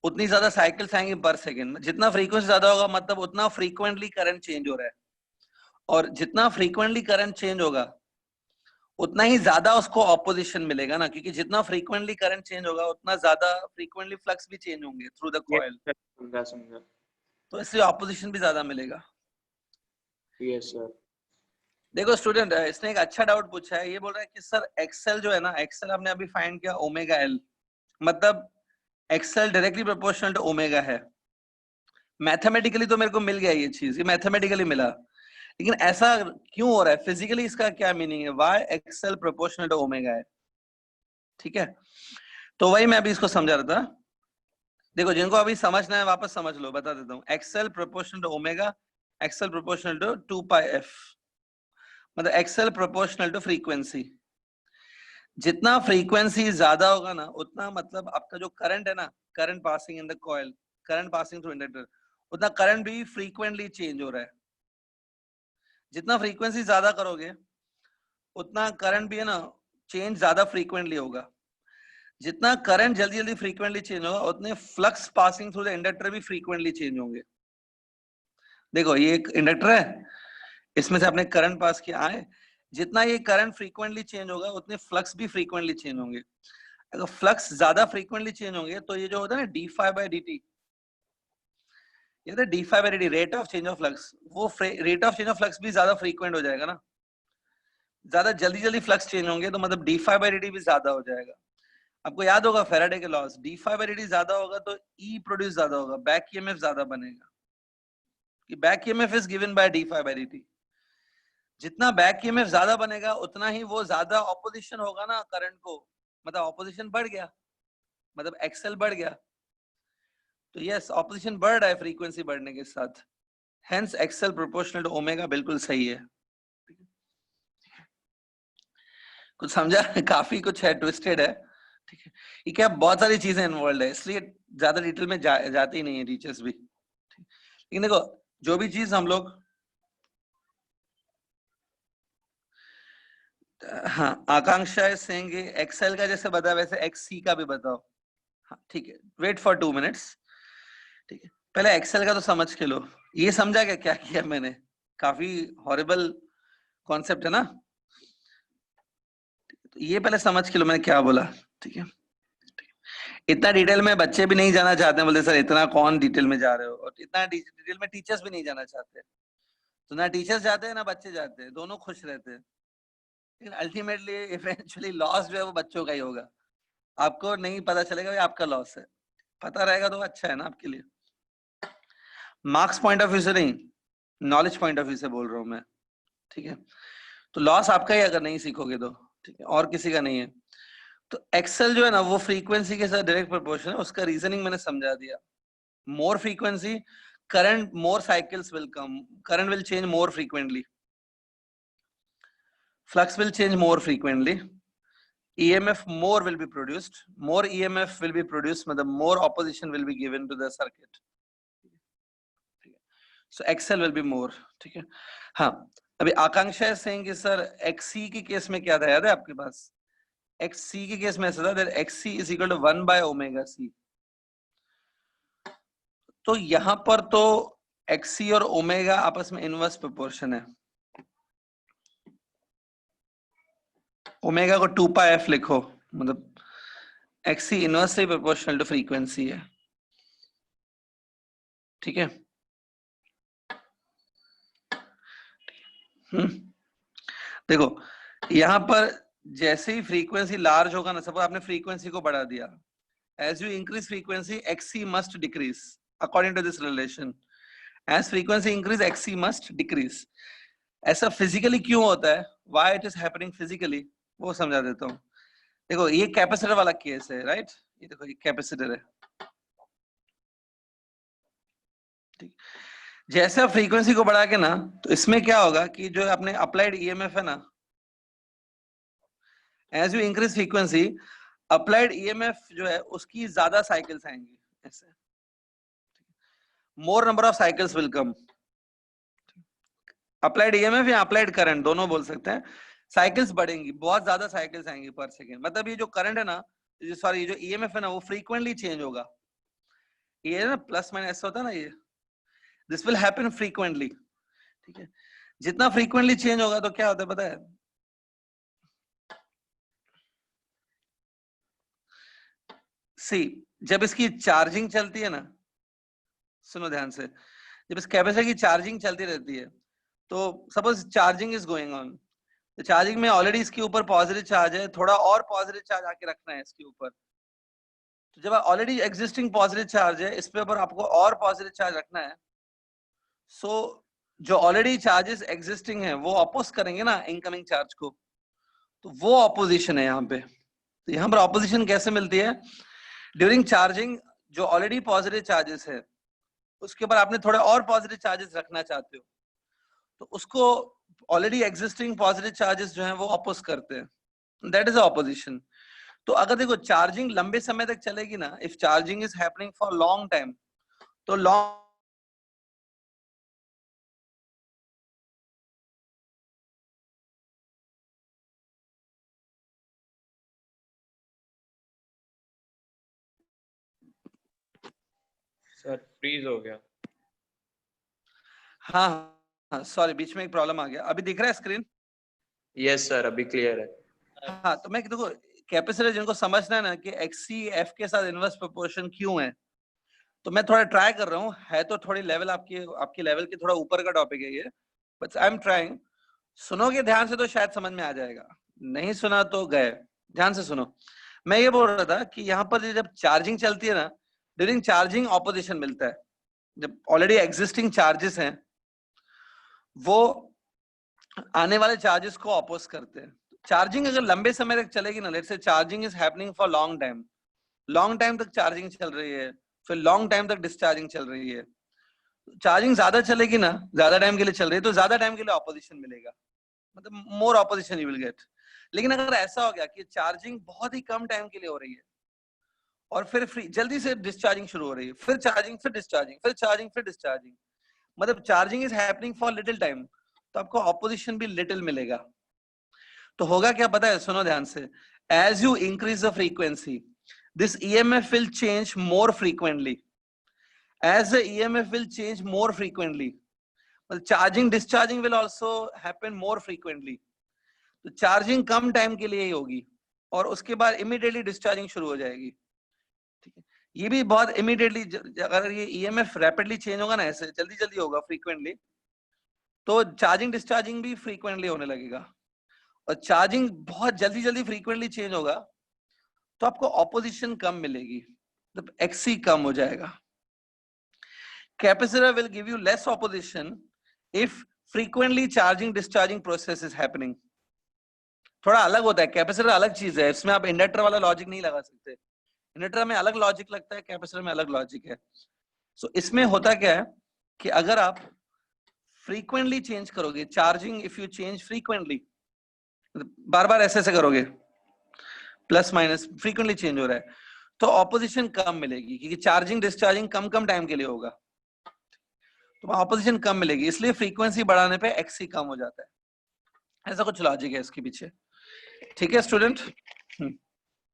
उतनी ज्यादा साइकिल्स आएंगी पर सेकेंड। जितना फ्रीक्वेंसी ज्यादा होगा, मतलब उतना फ्रीक्वेंटली करंट चेंज हो रहा है। और जितना फ्रीक्वेंटली करंट चेंज होगा, उतना ही ज्यादा उसको ऑपोजिशन मिलेगा ना, क्योंकि जितना फ्रीक्वेंटली करंट चेंज होगा, उतना ज्यादा फ्रीक्वेंटली फ्लक्स भी चेंज होंगे थ्रू द कॉइल। समझा समझा। तो इसलिए ऑपोजिशन भी ज्यादा मिलेगा। Yes sir. देखो स्टूडेंट, इसने एक अच्छा डाउट पूछा है। ये बोल रहा है कि सर एक्सेल जो है ना, एक्सेल आपने अभी फाइंड किया ओमेगा एल, मतलब XL directly proportional to omega है। मैथमेटिकली तो मेरे को मिल गया ये चीज, ये मैथमेटिकली मिला, लेकिन ऐसा क्यों हो रहा है फिजिकली, इसका क्या मीनिंग है, why XL proportional to omega है? ठीक है, तो वही मैं अभी इसको समझा रहा था। देखो, जिनको अभी समझना है वापस समझ लो, बता देता हूँ। XL proportional to omega, XL proportional to 2 pi f, मतलब एक्सेल प्रोपोर्शनल टू फ्रीक्वेंसी। जितना फ्रीक्वेंसी ज्यादा होगा ना, उतना मतलब आपका जो करंट है ना, current passing in the coil, current passing through inductor, उतना करंट भी फ्रीक्वेंटली चेंज हो रहा है। जितना फ्रीक्वेंसी ज्यादा करोगे, उतना करंट भी है ना चेंज ज्यादा फ्रीक्वेंटली होगा। जितना करंट जल्दी जल्दी फ्रीक्वेंटली चेंज होगा, उतने flux passing through the inductor भी फ्रीक्वेंटली चेंज होंगे। देखो, ये एक इंडक्टर है, इसमें से आपने करंट पास किया है, जितना ये करंट फ्रीक्वेंटली चेंज होगा, उतने फ्लक्स भी फ्रीक्वेंटली चेंज होंगे। अगर फ्लक्स ज्यादा फ्रीक्वेंटली चेंज होंगे, तो ये जो होता है ना d∅dt, ये होता है d∅dt, rate of change of flux, वो rate of change of flux भी ज्यादा फ्रीक्वेंट हो जाएगा ना। ज्यादा जल्दी जल्दी फ्लक्स चेंज होंगे, तो मतलब d∅dt भी ज्यादा हो जाएगा। आपको याद होगा फैराडे के लॉस, d∅dt ज्यादा होगा तो E प्रोड्यूस ज्यादा होगा, बैक ईएमएफ ज्यादा बनेगा। कि back EMF is given by d phi by d t. जितना बैक ईएमएफ ज्यादा बनेगा उतना ही वो ज्यादा ऑपोजिशन होगा ना करंट को, मतलब ऑपोजिशन बढ़ गया, मतलब एक्सेल बढ़ गया। तो यस, ऑपोजिशन बढ़ रहा है फ्रीक्वेंसी बढ़ने के साथ, hence XL proportional to omega बिल्कुल सही है। कुछ समझा? काफी कुछ है, ट्विस्टेड है, ठीक है। ये क्या बहुत सारी चीजें इन्वॉल्व है, इसलिए ज्यादा डिटेल में जाते ही नहीं है टीचर्स भी। लेकिन देखो जो भी चीज हम लोग, हाँ आकांक्षा है सेइंग एक्सेल का जैसे बताया वैसे एक्ससी का भी बताओ। हाँ ठीक है, वेट फॉर 2 मिनट्स, ठीक है। पहले एक्सेल का तो समझ के लो, ये समझा क्या क्या किया मैंने, काफी हॉरिबल कॉन्सेप्ट है ना, तो ये पहले समझ के लो मैंने क्या बोला, ठीक है। इतना डिटेल में बच्चे भी नहीं जाना चाहते हैं, बोलते सर इतना कौन डिटेल में जा रहे हो, और इतना डिटेल में टीचर्स भी नहीं जाना चाहते। तो ना टीचर्स जाते हैं ना बच्चे जाते हैं, दोनों खुश रहते हैं, लेकिन अल्टीमेटली इवेंचुअली लॉस जो है वो बच्चों का ही होगा। आपको नहीं पता चलेगा भाई आपका लॉस है, पता रहेगा तो अच्छा है ना आपके लिए। मार्क्स पॉइंट ऑफ व्यू से नहीं, नॉलेज पॉइंट ऑफ व्यू से बोल रहा हूँ मैं, ठीक है। तो लॉस आपका ही अगर नहीं सीखोगे तो, ठीक है, और किसी का नहीं है। तो एक्सेल जो है ना वो फ्रीक्वेंसी के साथ डायरेक्ट प्रोपोर्शन है, उसका रीजनिंग मैंने समझा दिया। मोर frequency current, more cycles will come, current will change more frequently, flux will change more frequently, EMF more will be produced, more EMF will be produced, मतलब more opposition will be given to the circuit, so XL will be more, ठीक है। हाँ अभी आकांक्षा है saying कि सर XC के केस में क्या था याद है आपके पास, XC के केस में ऐसा था that XC is equal to 1 by omega C। तो यहां पर तो XC और ओमेगा आपस में इनवर्स प्रोपोर्शन है, ओमेगा को 2 पाई एफ लिखो, मतलब XC inversely proportional to frequency है, ठीक है। देखो यहां पर जैसे ही फ्रीक्वेंसी लार्ज होगा ना, सपोज आपने फ्रीक्वेंसी को बढ़ा दिया, as you increase frequency XC must decrease according to this relation, as frequency increase XC must decrease। ऐसा फिजिकली क्यों होता है, why it is happening physically, वो समझा देता हूँ। देखो ये कैपेसिटर वाला केस है, राइट, ये देखो ये कैपेसिटर है, ठीक। जैसे आप फ्रीक्वेंसी को बढ़ा के ना, तो इसमें क्या होगा कि जो अपने अप्लाइड ईएमएफ है ना, as you increase frequency applied EMF जो है उसकी ज्यादा साइकिल्स आएंगी, ऐसे more number of cycles will come. Applied EMF या अप्लाइड करंट दोनों बोल सकते हैं, साइकिल्स बढ़ेंगी, बहुत ज्यादा साइकिल्स आएंगी पर सेकेंड। मतलब ये जो करंट है ना, सॉरी ये जो ईएमएफ है ना वो फ्रीक्वेंटली चेंज होगा, ये ना प्लस माइनस ऐसा होता है ना, ये दिस विल हैपन फ्रीक्वेंटली, ठीक है। जितना फ्रीक्वेंटली चेंज होगा तो क्या होता है पता है, सी जब इसकी चार्जिंग चलती है ना, सुनो ध्यान से, जब इस कैपेसिटर की चार्जिंग चलती रहती है, तो suppose charging is going on, तो चार्जिंग में ऑलरेडी इसके ऊपर पॉजिटिव चार्ज है, थोड़ा और पॉजिटिव चार्ज आके रखना है इसके ऊपर। तो जब ऑलरेडी एग्जिस्टिंग पॉजिटिव चार्ज है, इस पे ऊपर आपको और पॉजिटिव चार्ज रखना है, सो जो ऑलरेडी चार्जेस एग्जिस्टिंग है वो अपोज करेंगे ना इनकमिंग चार्ज को, तो वो ऑपोजिशन है यहाँ पे। तो यहाँ पर ऑपोजिशन कैसे मिलती है, ड्यूरिंग चार्जिंग जो ऑलरेडी पॉजिटिव चार्जेस है उसके ऊपर आपने थोड़ा और पॉजिटिव चार्जेस रखना चाहते हो, तो उसको ऑलरेडी एग्जिस्टिंग पॉजिटिव चार्जेस जो हैं वो अपोज करते हैं, दैट इज ऑपोजिशन। तो अगर देखो चार्जिंग लंबे समय तक चलेगी ना, if charging is happening for long time, तो लॉन्ग सर फ्रीज हो गया। हाँ हाँ सॉरी बीच में एक प्रॉब्लम आ गया, अभी दिख रहा है स्क्रीन? यस सर अभी क्लियर है। हाँ तो मैं देखो कैपेसिटर जिनको समझना है ना कि एक्सी एफ के साथ इनवर्स प्रोपोर्शन क्यों है, तो मैं थोड़ा ट्राई कर रहा हूँ, है तो थोड़ी लेवल आपकी लेवल के थोड़ा ऊपर का टॉपिक है ये, बट आई एम ट्राइंग। सुनोगे ध्यान से तो शायद समझ में आ जाएगा, नहीं सुना तो गए, ध्यान से सुनो। मैं ये बोल रहा था कि यहाँ पर जब चार्जिंग चलती है ना, ड्यूरिंग चार्जिंग ऑपोजिशन मिलता है, जब ऑलरेडी एग्जिस्टिंग चार्जेस हैं वो आने वाले चार्जेस को अपोज करते हैं। चार्जिंग अगर लंबे समय तक चलेगी ना, let's say charging is happening for long time तक चार्जिंग चल रही है, फिर लॉन्ग टाइम तक डिस्चार्जिंग चल रही है, चार्जिंग ज्यादा चलेगी ना, ज्यादा टाइम के लिए चल रही है तो ज्यादा टाइम के लिए ऑपोजिशन मिलेगा, मतलब मोर ऑपोजिशन यू विल गेट। लेकिन अगर ऐसा हो गया कि चार्जिंग बहुत ही कम टाइम के लिए हो रही है और फिर फ्री जल्दी से डिस्चार्जिंग शुरू हो रही है, फिर चार्जिंग फिर डिस्चार्जिंग फिर चार्जिंग फिर डिस्चार्जिंग, मतलब charging is happening for little time, तो आपको ऑपोजिशन भी लिटिल मिलेगा। तो होगा क्या पता है, सुनो ध्यान से, as you increase the frequency this EMF will change more frequently. As the EMF will change more frequently, well, charging discharging will also happen more frequently. तो चार्जिंग कम टाइम के लिए ही होगी और उसके बाद इमीडिएटली डिस्चार्जिंग शुरू हो जाएगी, ठीक है। ये भी बहुत इमीडिएटली, अगर ये EMF रैपिडली चेंज होगा ना, ऐसे जल्दी जल्दी होगा फ्रीक्वेंटली, तो चार्जिंग डिस्चार्जिंग भी फ्रीक्वेंटली होने लगेगा। और चार्जिंग बहुत जल्दी जल्दी फ्रीक्वेंटली चेंज होगा तो आपको ऑपोजिशन कम मिलेगी, मतलब XC कम हो जाएगा। Capacitor will give you less opposition if frequently charging discharging process is happening. थोड़ा अलग होता है, कैपेसिटर अलग चीज है, इसमें आप इंडक्टर वाला लॉजिक नहीं लगा सकते, इंडक्टर में अलग लॉजिक लगता है, कैपेसिटर में अलग लॉजिक है। सो इसमें होता क्या है कि अगर आप फ्रीक्वेंटली चेंज करोगे charging, if you change frequently, बार बार ऐसे ऐसे करोगे, प्लस माइनस फ्रीक्वेंटली चेंज हो रहा है, तो ऑपोजिशन कम मिलेगी, क्योंकि चार्जिंग डिस्चार्जिंग कम कम टाइम के लिए होगा तो ऑपोजिशन कम मिलेगी, इसलिए फ्रीक्वेंसी बढ़ाने पे XC कम हो जाता है। ऐसा कुछ लॉजिक है इसके पीछे, ठीक है स्टूडेंट,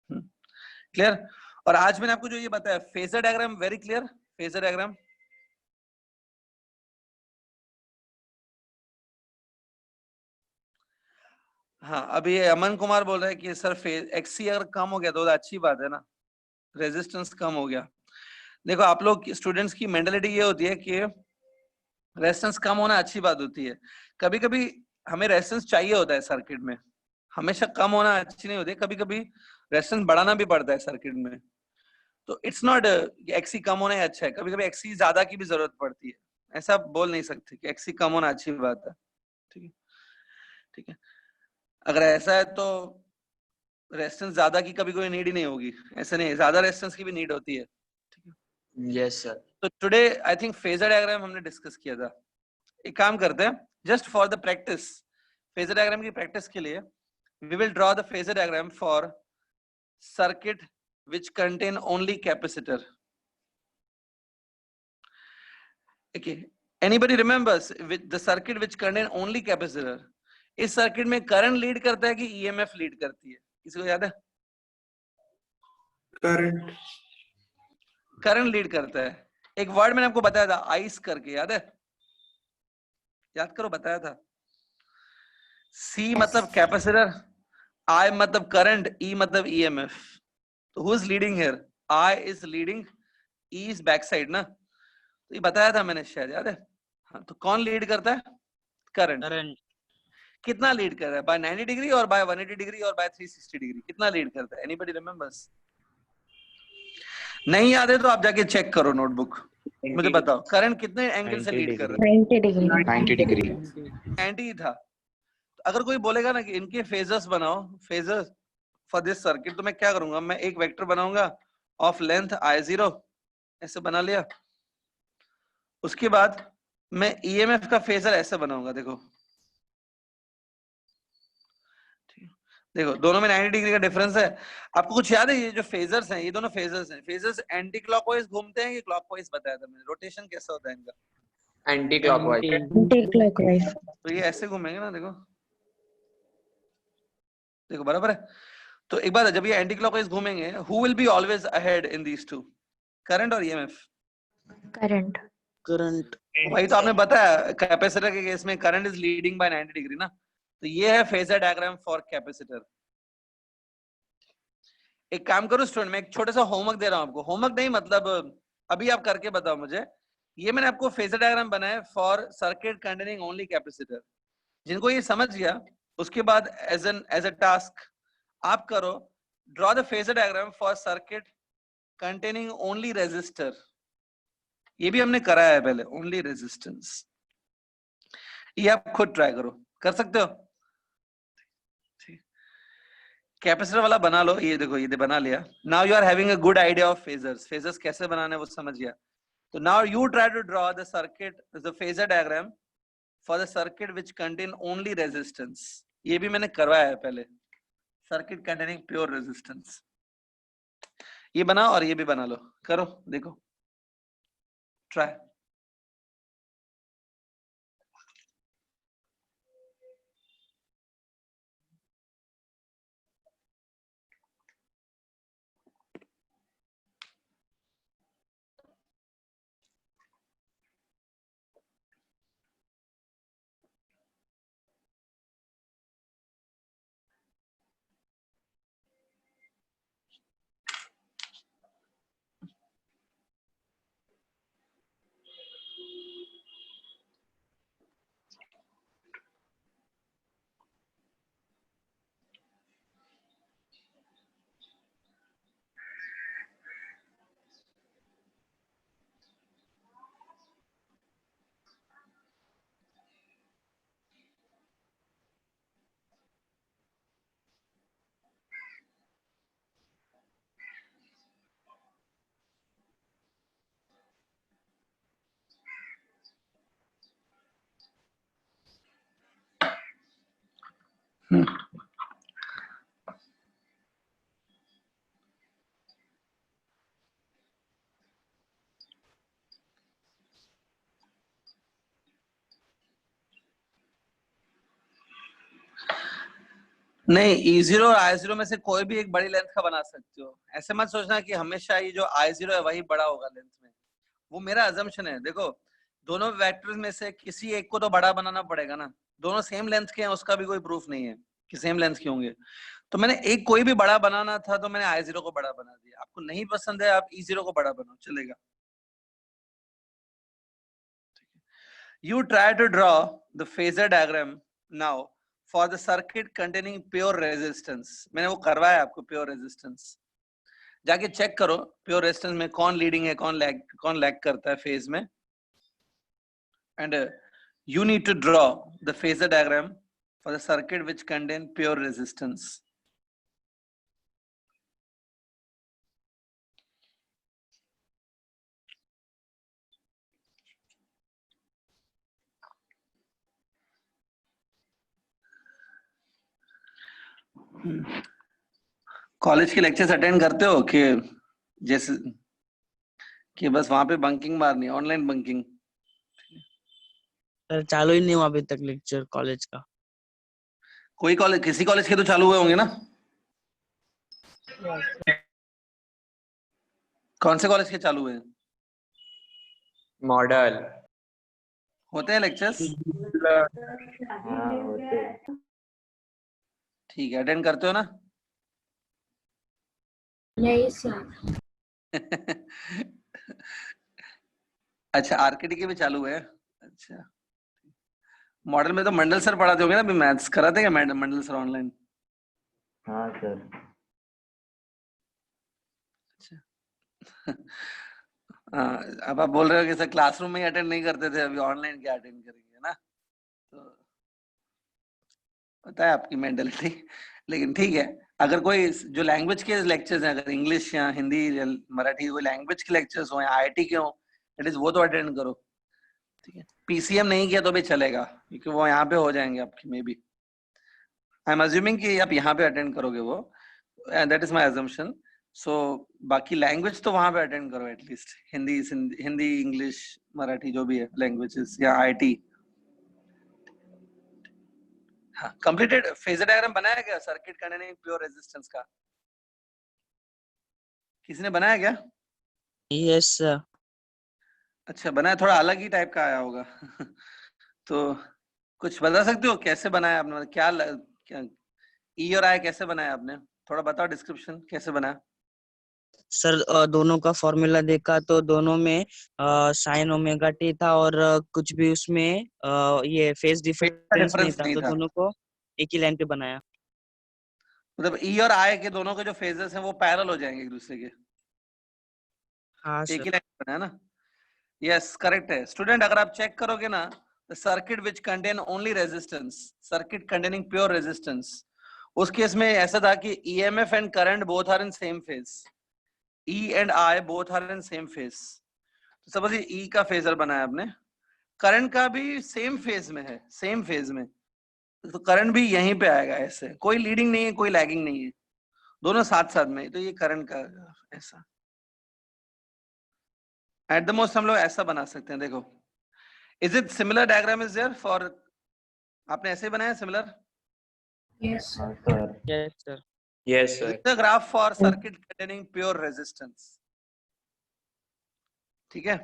क्लियर। और आज मैंने आपको जो ये बताया phasor diagram, very clear, phasor diagram. हाँ, अभी अमन कुमार बोल रहे हैं कि सर XC अगर कम हो गया तो अच्छी बात है ना, रेजिस्टेंस कम हो गया। देखो आप लोग स्टूडेंट्स की मेंटालिटी ये होती है कि रेजिस्टेंस कम होना अच्छी बात होती है, कभी कभी हमें रेजिस्टेंस चाहिए होता है सर्किट में, हमेशा कम होना अच्छी नहीं होती, कभी कभी रेजिस्टेंस बढ़ाना भी पड़ता है सर्किट में। तो इट्स नॉट XC कम होना ही अच्छा है, कभी कभी XC ज्यादा की भी जरूरत पड़ती है, ऐसा बोल नहीं सकते कि XC कम होना अच्छी बात है, ठीक है, ठीक है। अगर ऐसा है तो रेजिस्टेंस ज्यादा की कभी कोई नीड ही नहीं होगी, ऐसा नहीं है, ज्यादा रेजिस्टेंस की भी नीड होती है, ठीक है। Yes sir. तो today I think phasor diagram हमने डिस्कस किया था। एक काम करते हैं, just for the practice, phasor diagram की प्रैक्टिस के लिए we will draw the phasor diagram for circuit which contain only capacitor. Okay, anybody remembers with the circuit which contain only capacitor? इस सर्किट में करंट लीड करता है कि EMF लीड करती है, किसी को याद है? करंट लीड करता है। एक वर्ड मैंने आपको बताया था आइस करके, याद है? याद करो, बताया था। C मतलब कैपेसिटर, I मतलब करंट, E मतलब EMF। तो who is leading here? I is leading, E is back side ना, तो ये बताया था मैंने शायद, याद है? हाँ, तो कौन लीड करता है? करंट। कितना लीड कर रहा है? बाय 90 डिग्री और बाय 180 डिग्री और बाय 360 डिग्री, कितना लीड करता है? Anybody remembers? नहीं याद है तो आप जाके चेक करो नोटबुक, मुझे बताओ करंट कितने एंगल से लीड कर रहा है? 90 डिग्री 90 डिग्री 90 था। तो अगर कोई बोलेगा ना कि इनके फेजर्स बनाओ, फेजर्स फॉर दिस सर्किट, तो मैं क्या करूंगा? मैं एक वेक्टर बनाऊंगा ऑफ लेंथ I0, ऐसे बना लिया। उसके बाद मैं EMF का फेजर ऐसे बनाऊंगा, देखो देखो दोनों में 90 डिग्री का डिफरेंस है। आपको कुछ याद है? ये जो फेजर्स हैं, ये दोनों फेजर्स हैं, फेजर्स एंटी क्लॉकवाइज घूमते हैं कि क्लॉकवाइज? बताया था मैंने, रोटेशन कैसा होता है इनका? Anti clockwise. Anti clockwise. तो ये ऐसे घूमेंगे ना, देखो देखो बराबर है। तो एक बार जब ये एंटी क्लॉकवाइज घूमेंगे, who will be always ahead in these two, current और EMF? करंट। वही तो आपने बताया, कैपेसिटर के केस में current is leading by 90 degree ना। तो ये है फेजर डायग्राम फॉर कैपेसिटर। एक काम करो स्टूडेंट, मैं एक छोटा सा होमवर्क दे रहा हूं आपको, होमवर्क नहीं मतलब अभी आप करके बताओ मुझे। ये मैंने आपको फेजर डायग्राम बनाया for circuit containing only capacitor. जिनको ये समझ गया, उसके बाद एज अ टास्क आप करो, draw the phasor diagram for circuit containing only resistor. ये भी हमने करा है पहले, ओनली रेजिस्टेंस। ये आप खुद ट्राई करो, कर सकते हो। कैपेसिटर वाला बना लो, ये देखो ये बना लिया। Now you are having a good idea of phasors, phasors कैसे बनाने वो समझ गया। तो now you try to draw the circuit, the phasor diagram for the circuit which contain only resistance. ये भी मैंने करवाया है पहले, सर्किट कंटेनिंग प्योर रेजिस्टेंस। ये बनाओ और ये भी बना लो, करो देखो, ट्राई। नहीं, E0 और I0 में से कोई भी एक बड़ी लेंथ का बना सकते हो। ऐसे मत सोचना कि हमेशा ये जो I0 है वही बड़ा होगा लेंथ में, वो मेरा अजम्पशन है। देखो दोनों वेक्टर्स में से किसी एक को तो बड़ा बनाना पड़ेगा ना, दोनों सेम लेंथ के हैं उसका भी कोई प्रूफ नहीं है कि सेम लेंथ के होंगे। तो मैंने एक कोई भी बड़ा बनाना था तो मैंने I0 को बड़ा बना दिया। आपको नहीं पसंद है आप E0 को बड़ा बनाओ, चलेगा। You try to draw the phasor diagram now for the circuit containing pure resistance. मैंने वो करवाया आपको, pure resistance। जाके चेक करो pure resistance में कौन लीडिंग है, कौन लैग करता है फेज में। And you need to draw the phasor diagram for the circuit which contain pure resistance. College के लेक्चर्स अटेंड करते हो कि जैसे कि बस वहां पे बंकिंग मारनी, ऑनलाइन बंकिंग? सर चालू ही नहीं हुआ अभी तक लेक्चर कॉलेज का। कोई कॉलेज, किसी कॉलेज के तो चालू हुए होंगे ना? कौन से कॉलेज के चालू हुए हैं? मॉडल होते हैं लेक्चर्स? हाँ होते हैं। ठीक है, अटेंड करते हो ना? नहीं सर। अच्छा, आरकेटी के भी चालू है। अच्छा, मॉडल में तो मंडल सर पढ़ाते होंगे ना, अभी मैथ्स कराते हैं क्या मंडल सर ऑनलाइन? हाँ सर। अब आप बोल रहे हो कि सर क्लासरूम में ही अटेंड नहीं करते थे, अभी ऑनलाइन क्या अटेंड करेंगे ना? तो पता है आपकी मेंटलिटी, लेकिन ठीक है। अगर कोई जो लैंग्वेज के लेक्चर्स हैं, अगर इंग्लिश या हिंदी या मराठी कोई लैंग्वेज के लेक्चर्स हो या आईआईटी के हो, एट इज वो तो अटेंड करो, ठीक है। पीसीएम नहीं किया तो भी चलेगा क्योंकि वो यहाँ पे हो जाएंगे आपकी, may be I am assuming कि आप यहाँ पे अटेंड करोगे वो, that is my assumption. So बाकी लैंग्वेज तो वहां पे अटेंड करो एटलीस्ट, हिंदी इंग्लिश मराठी जो भी है लैंग्वेजेस, या आईटी। हाँ, कंप्लीटेड फेजर डायग्राम बनाया क्या सर्किट कंटेनिंग प्योर रेजिस्टेंस का? किसी ने बनाया क्या? Yes sir. अच्छा बनाया, थोड़ा अलग ही टाइप का आया होगा। तो कुछ बता सकते हो कैसे बनाया आपने, मतलब क्या ई और आई कैसे बनाया आपने? थोड़ा बताओ डिस्क्रिप्शन कैसे बनाया। सर दोनों का फॉर्मूला देखा तो दोनों में साइन ओमेगा टी था और कुछ भी उसमें ये फेज डिफरेंस नहीं डिफरेंस था, नहीं तो था, दोनों को एक ही लाइन पे बनाया। मतलब ई और आई के दोनों के जो फेजेस हैं वो पैरेलल हो जाएंगे एक दूसरे के, हाँ एक सर। ही लाइन पे बनाया ना? यस करेक्ट है स्टूडेंट. अगर आप चेक करोगे ना, the circuit which contain only resistance, circuit containing pure resistance, उस केस में ऐसा था कि EMF and current both are in same phase, E and I both are in same phase. Suppose ये E का फेजर बनाया आपने, करंट का भी सेम फेज में है, सेम फेज में, तो करंट भी यहीं पे आएगा. ऐसे कोई लीडिंग नहीं है, कोई लैगिंग नहीं है, दोनों साथ साथ में, तो ये करंट का ऐसा एट द मोस्ट हम लोग ऐसा बना सकते हैं. देखो, is it similar diagram is there for, आपने ऐसे बनाया सिमिलर? Yes. हाँ सर. Yes, sir. Yes, sir. The graph for circuit containing pure resistance. ठीक है.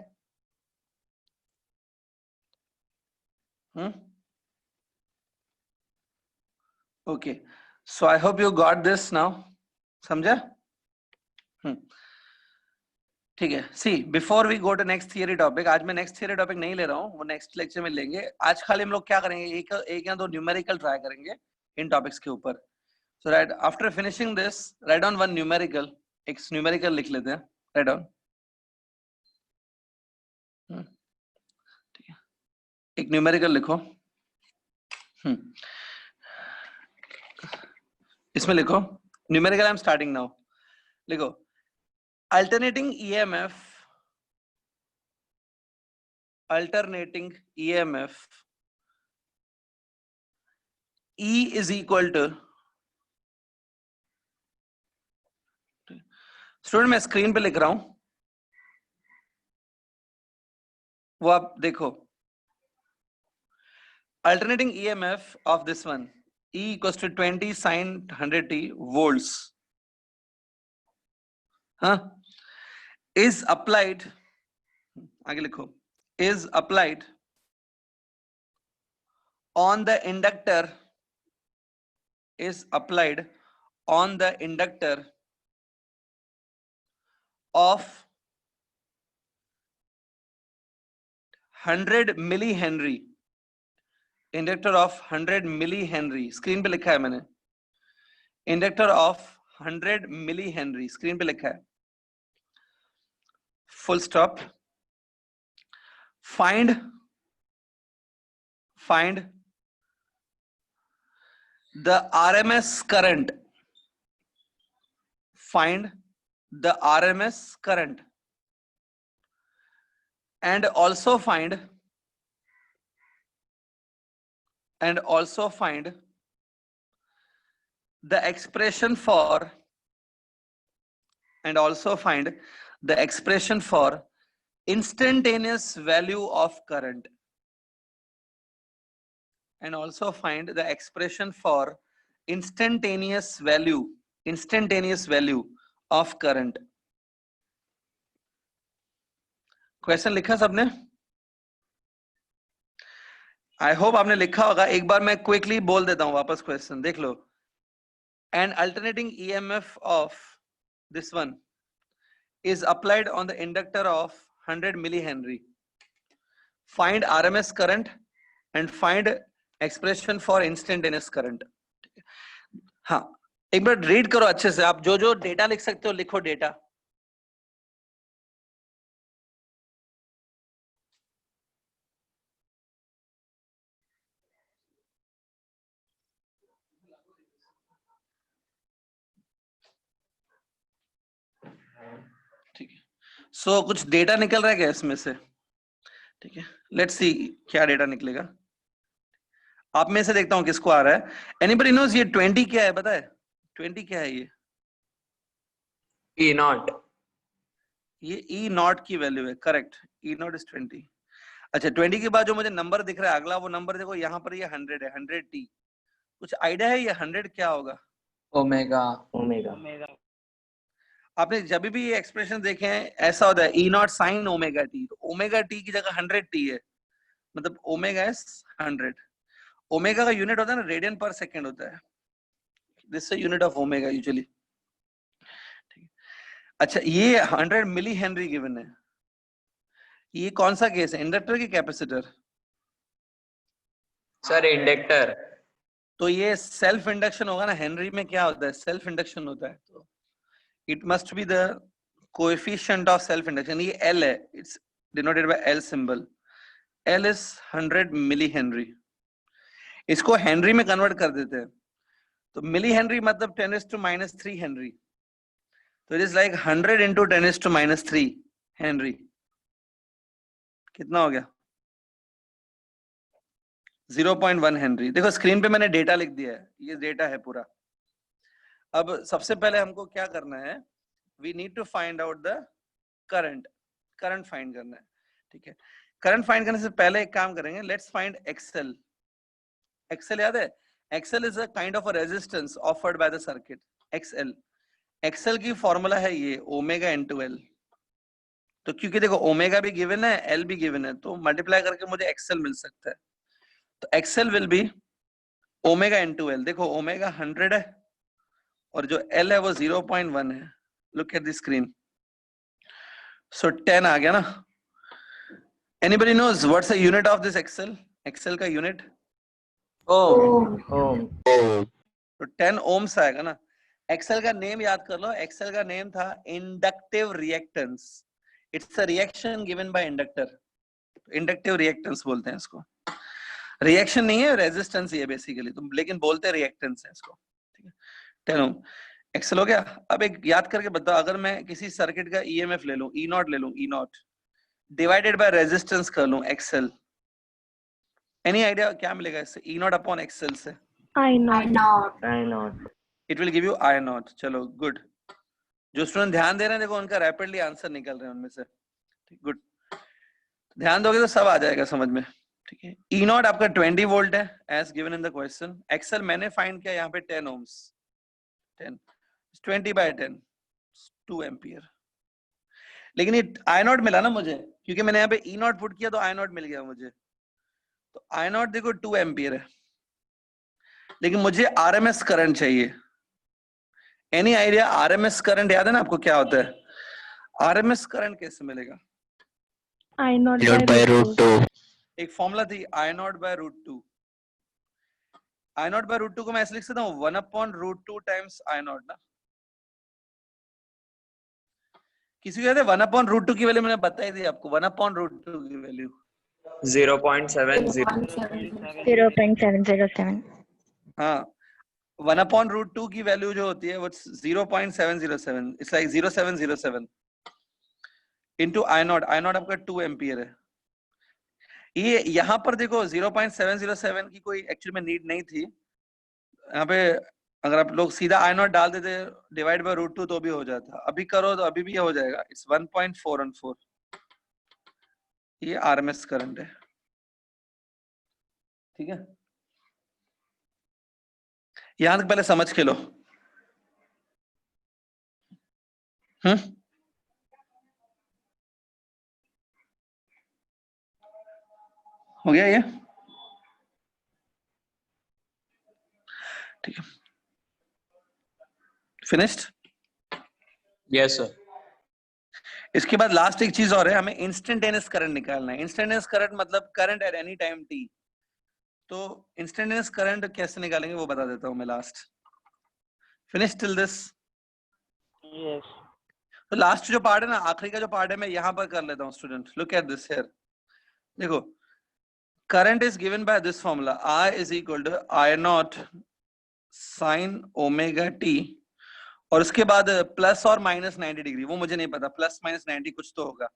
Okay, so I hope you got this now. समझा? ठीक है. See before we go to next theory topic, आज मैं नेक्स्ट थियरी टॉपिक नहीं ले रहा हूँ, वो नेक्स्ट लेक्चर में लेंगे. आज खाली हम लोग क्या करेंगे, एक या दो न्यूमेरिकल ट्राई करेंगे इन टॉपिक्स के ऊपर. So right after finishing this, write down one numerical. एक न्यूमेरिकल लिख लेते हैं. Write down. ठीक है, एक न्यूमेरिकल लिखो. इसमें लिखो numerical. I am starting now. लिखो alternating EMF E is equal to, student मैं स्क्रीन पे लिख रहा हूं, वो आप देखो. alternating EMF of this one, E equals to 20 sin 100t volts, हाँ, is applied, आगे लिखो, is applied on the inductor, is applied on the inductor of 100 millihenry, inductor of 100 millihenry. Screen पे लिखा है मैंने, inductor of 100 millihenry, स्क्रीन पे लिखा है. Full stop. Find the RMS current. Find the RMS current. And also find the expression for, instantaneous value of current, and also find the expression for instantaneous value of current. Question लिखा सबने? आई होप आपने लिखा होगा. एक बार मैं क्विकली बोल देता हूं वापस क्वेश्चन, देख लो. An alternating EMF of this one is applied on the inductor of 100 millihenry. Find RMS current and find expression for instantaneous current. हाँ, एक बार रीड करो अच्छे से. आप जो जो डेटा लिख सकते हो लिखो डेटा. ठीक है. सो कुछ डेटा निकल रहा है क्या इसमें से? ठीक है, लेट्स सी क्या डेटा निकलेगा. आप में से देखता हूं किसको आ रहा है. एनीबडी नोज ये 20 क्या है? पता है 20 क्या है? ये E naught. ये E नॉट की वैल्यू है. Correct, E not is 20. अच्छा, 20 के बाद जो मुझे नंबर दिख रहा है अगला, वो नंबर देखो यहाँ पर, ये 100 है, 100t. कुछ आइडिया है ये 100 क्या होगा? Omega. आपने जब भी ये एक्सप्रेशन देखे हैं ऐसा होता है, E not sine omega T. तो ओमेगा टी की जगह 100t है, मतलब ओमेगा इज 100. ओमेगा का यूनिट होता है ना, रेडियन पर सेकेंड होता है. This is unit of omega usually. अच्छा, ये 100 मिली हेनरी गिवन है. ये कौन सा केस है, इंडक्टर की कैपेसिटर? Sir inductor. तो ये सेल्फ इंडक्शन होगा ना. हेनरी में क्या होता है, सेल्फ इंडक्शन होता है. तो it must be the coefficient of self induction. ये L है, it's denoted by L symbol. L is 100 milli henry. इसको हेनरी में कन्वर्ट कर देते हैं, तो मिली हेनरी मतलब 10⁻³ हेनरी. तो it is like 100 into 10⁻³ Henry. कितना हो गया? 0.1 हेनरी. देखो स्क्रीन पे मैंने डेटा लिख दिया है, ये डेटा है पूरा. अब सबसे पहले हमको क्या करना है, we need to find out the current. Current find करना है, ठीक है. करंट फाइंड करने से पहले एक काम करेंगे, लेट्स फाइंड एक्सएल. एक्सएल याद है? XL is a kind of a resistance offered by the circuit. XL, XL की फॉर्मूला है ये ओमेगा इनटू एल. तो क्योंकि देखो ओमेगा भी गिवन है, एल भी गिवन है, तो मल्टीप्लाई करके मुझे एक्सएल मिल सकता है. तो XL will be omega into L. देखो ओमेगा 100 है और जो एल है वो 0.1 है. Look at the screen. So 10 आ गया ना. Anybody knows what's the unit of this XL? XL का यूनिट ओम. ओम. तो 10 ohms आएगा ना. एक्सएल का नेम याद कर लो. एक्सएल का नेम था inductive reactance. It's a reaction given by inductor. Inductive reactance बोलते हैं इसको. रिएक्शन नहीं है, रेजिस्टेंस ही है बेसिकली, तो लेकिन बोलते हैं रिएक्टेंस है इसको, ठीक है. 10 ohm एक्सएल हो गया. अब एक याद करके बताओ, अगर मैं किसी सर्किट का ईएमएफ ले लूं, ई नॉट ले लूं, ई नॉट डिवाइडेड बाय रेजिस्टेंस कर लूं एक्सएल, एनी आइडिया क्या मिलेगा इससे? ई नॉट अपॉन एक्सएल से I not. I not. It will give you I not. चलो गुड. जो स्टूडेंट ध्यान दे रहे हैं देखो उनका रैपिडली आंसर निकल रहे हैं उनमें से. गुड. ध्यान दोगे तो सब आ जाएगा समझ में, ठीक है. ई नॉट आपका 20 वोल्ट है as given in the question. XL मैंने फाइंड किया यहाँ पे 10 ohms. 10 20/10 2 एम्पियर. लेकिन ये आई नॉट मिला ना मुझे, क्योंकि मैंने यहाँ पे ई नॉट पुट किया तो आई नॉट मिल गया मुझे. तो आई नॉट देखो 2 एम्पियर है, लेकिन मुझे आरएमएस करंट चाहिए. एनी आइडिया आरएमएस करंट याद है ना आपको क्या होता है? आरएमएस करंट कैसे मिलेगा? I not by root 2. एक फॉर्मूला थी I naught by root 2. I naught by root 2 को मैं ऐसे लिख सकता हूँ 1/√2 टाइम्स आई नॉट ना. किसी को याद है 1/√2 की वैल्यू? मैंने बताई थी आपको 1/√2 की वैल्यू 0.70. 0.707. हाँ 1/√2 की वैल्यू जो होती है वो 0.707. It's like 0707 into I not. I not आपका 2 एम्पियर है. ये यहाँ पर देखो 0.707 की कोई एक्चुअली में नीड नहीं थी. यहाँ पे अगर आप लोग सीधा आई नॉट डाल देते डिवाइड बाय √2 तो भी हो जाता. अभी करो तो अभी भी हो जाएगा. इट्स 1.414. ये आरएमएस करंट है, ठीक है. यहां तक पहले समझ के लो. हो गया ये, ठीक है. फिनिश्ड. Yes sir. इसके बाद लास्ट एक चीज और है, हमें इंस्टेंटेनियस करंट निकालना है. इंस्टेंटेनियस करंट मतलब current at any time t. तो इंस्टेंटेनियस करंट कैसे निकालेंगे वो बता देता हूं मैं last. Finish till this? Yes. तो लास्ट जो पार्ट है ना, आखिरी का जो पार्ट है, मैं यहां पर कर लेता हूं student. Look at this here. देखो current is given by this formula. I is equal to I naught sine omega T और उसके बाद प्लस और माइनस 90 डिग्री. वो मुझे नहीं पता, प्लस माइनस 90 कुछ तो होगा,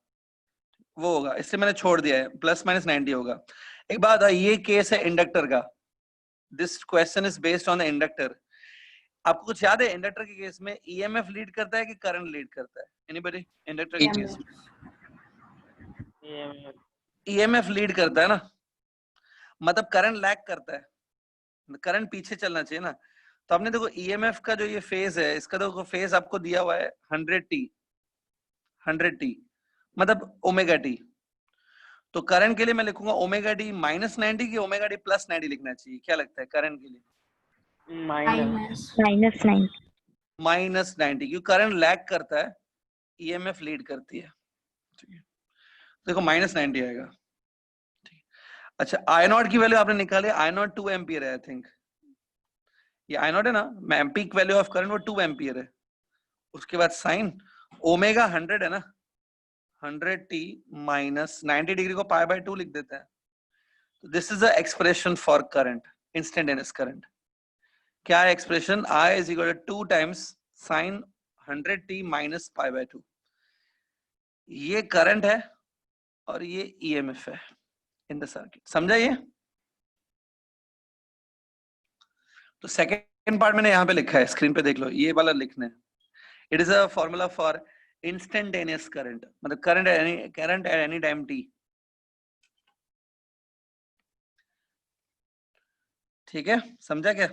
वो होगा, इसलिए मैंने छोड़ दिया है. प्लस माइनस 90 होगा. एक बात है, ये केस है इंडक्टर का. This question is based on the inductor. आपको कुछ याद है इंडक्टर के केस में ईएमएफ लीड करता है कि करंट लीड करता है? एनीबॉडी? इंडक्टर के केस में ईएमएफ लीड करता है ना, मतलब करंट लैग करता है, करंट पीछे चलना चाहिए ना. तो आपने देखो ईएमएफ का जो ये फेज है, इसका देखो फेज आपको दिया हुआ है 100t. 100t मतलब ओमेगा टी. तो करंट के लिए मैं लिखूंगा ओमेगा डी -90 की ओमेगा डी +90 लिखना चाहिए. क्या लगता है करंट के लिए? -90. -90 क्योंकि करंट लैग करता है, ईएमएफ लीड करती है, ठीक है. देखो -90 आएगा, ठीक. अच्छा आई नॉट की वैल्यू आपने निकाली. आई नॉट 2 एम्पियर है आई थिंक. ये आई नॉट है ना, मैं पीक वैल्यू ऑफ करंट वो 2 एम्पियर है. उसके बाद साइन ओमेगा 100 है ना, 100t minus 90 डिग्री को पाई बाय 2 लिख देते हैं. This is the expression for current, instantaneous current. क्या है expression? I is equal to 2 times sin 100t minus pi by 2. ये करंट है और ये EMF है इन द सर्किट. समझा ये? तो सेकेंड पार्ट मैंने यहाँ पे लिखा है, स्क्रीन पे देख लो, ये वाला लिखना है. It is a formula for instantaneous current, मतलब current at any time t. ठीक है, समझा क्या?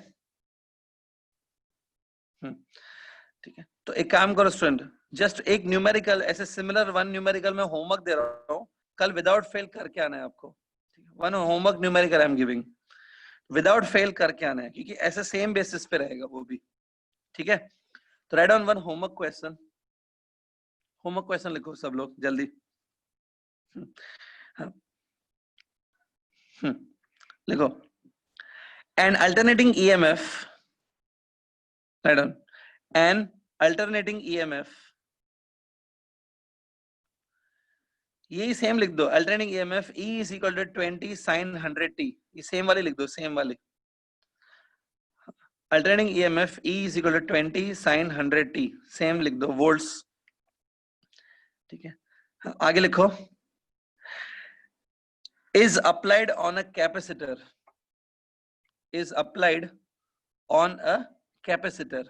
ठीक है, तो एक काम करो स्टूडेंट, जस्ट एक न्यूमेरिकल, ऐसे सिमिलर वन न्यूमेरिकल में होमवर्क दे रहा हूँ, कल विदाउट फेल करके आना है आपको. One homework numerical I am giving, without fail करके आना है, क्योंकि ऐसे सेम बेसिस पे रहेगा वो भी. ठीक है, तो right down one homework question. Homework question लिखो सब लोग जल्दी. लिखो, N alternating EMF, write down, N alternating EMF, यही सेम लिख दो, alternating EMF E is equal to 20 sin 100t. ये सेम वाली लिख दो, सेम वाली. Alternating EMF E is equal to 20 sin 100t, same लिख दो, वोल्ट्स. ठीक है, आगे लिखो, is applied on a capacitor, is applied on a capacitor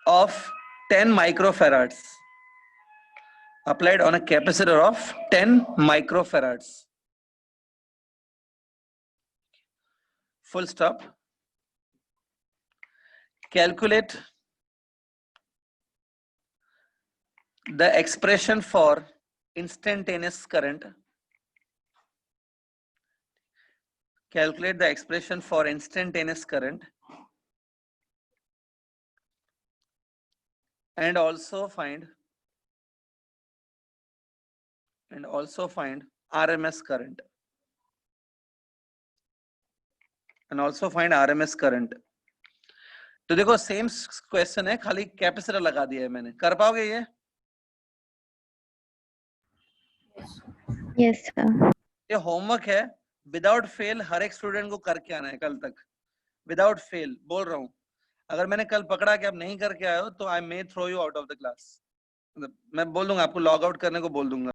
of 10 microfarads, applied on a capacitor of 10 microfarads, full stop. Calculate the expression for instantaneous current. Calculate the expression for instantaneous current and also find RMS current. And also find RMS current. तो देखो सेम क्वेश्चन है, खाली कैपेसिटर लगा दिया है मैंने. कर पाओगे ये? Yes, sir. ये होमवर्क है, विदाउट फेल हर एक स्टूडेंट को करके आना है कल तक, विदाउट फेल बोल रहा हूँ. अगर मैंने कल पकड़ा कि आप नहीं करके आए हो तो I may throw you out of the class. मैं बोल दूंगा, आपको लॉग आउट करने को बोल दूंगा.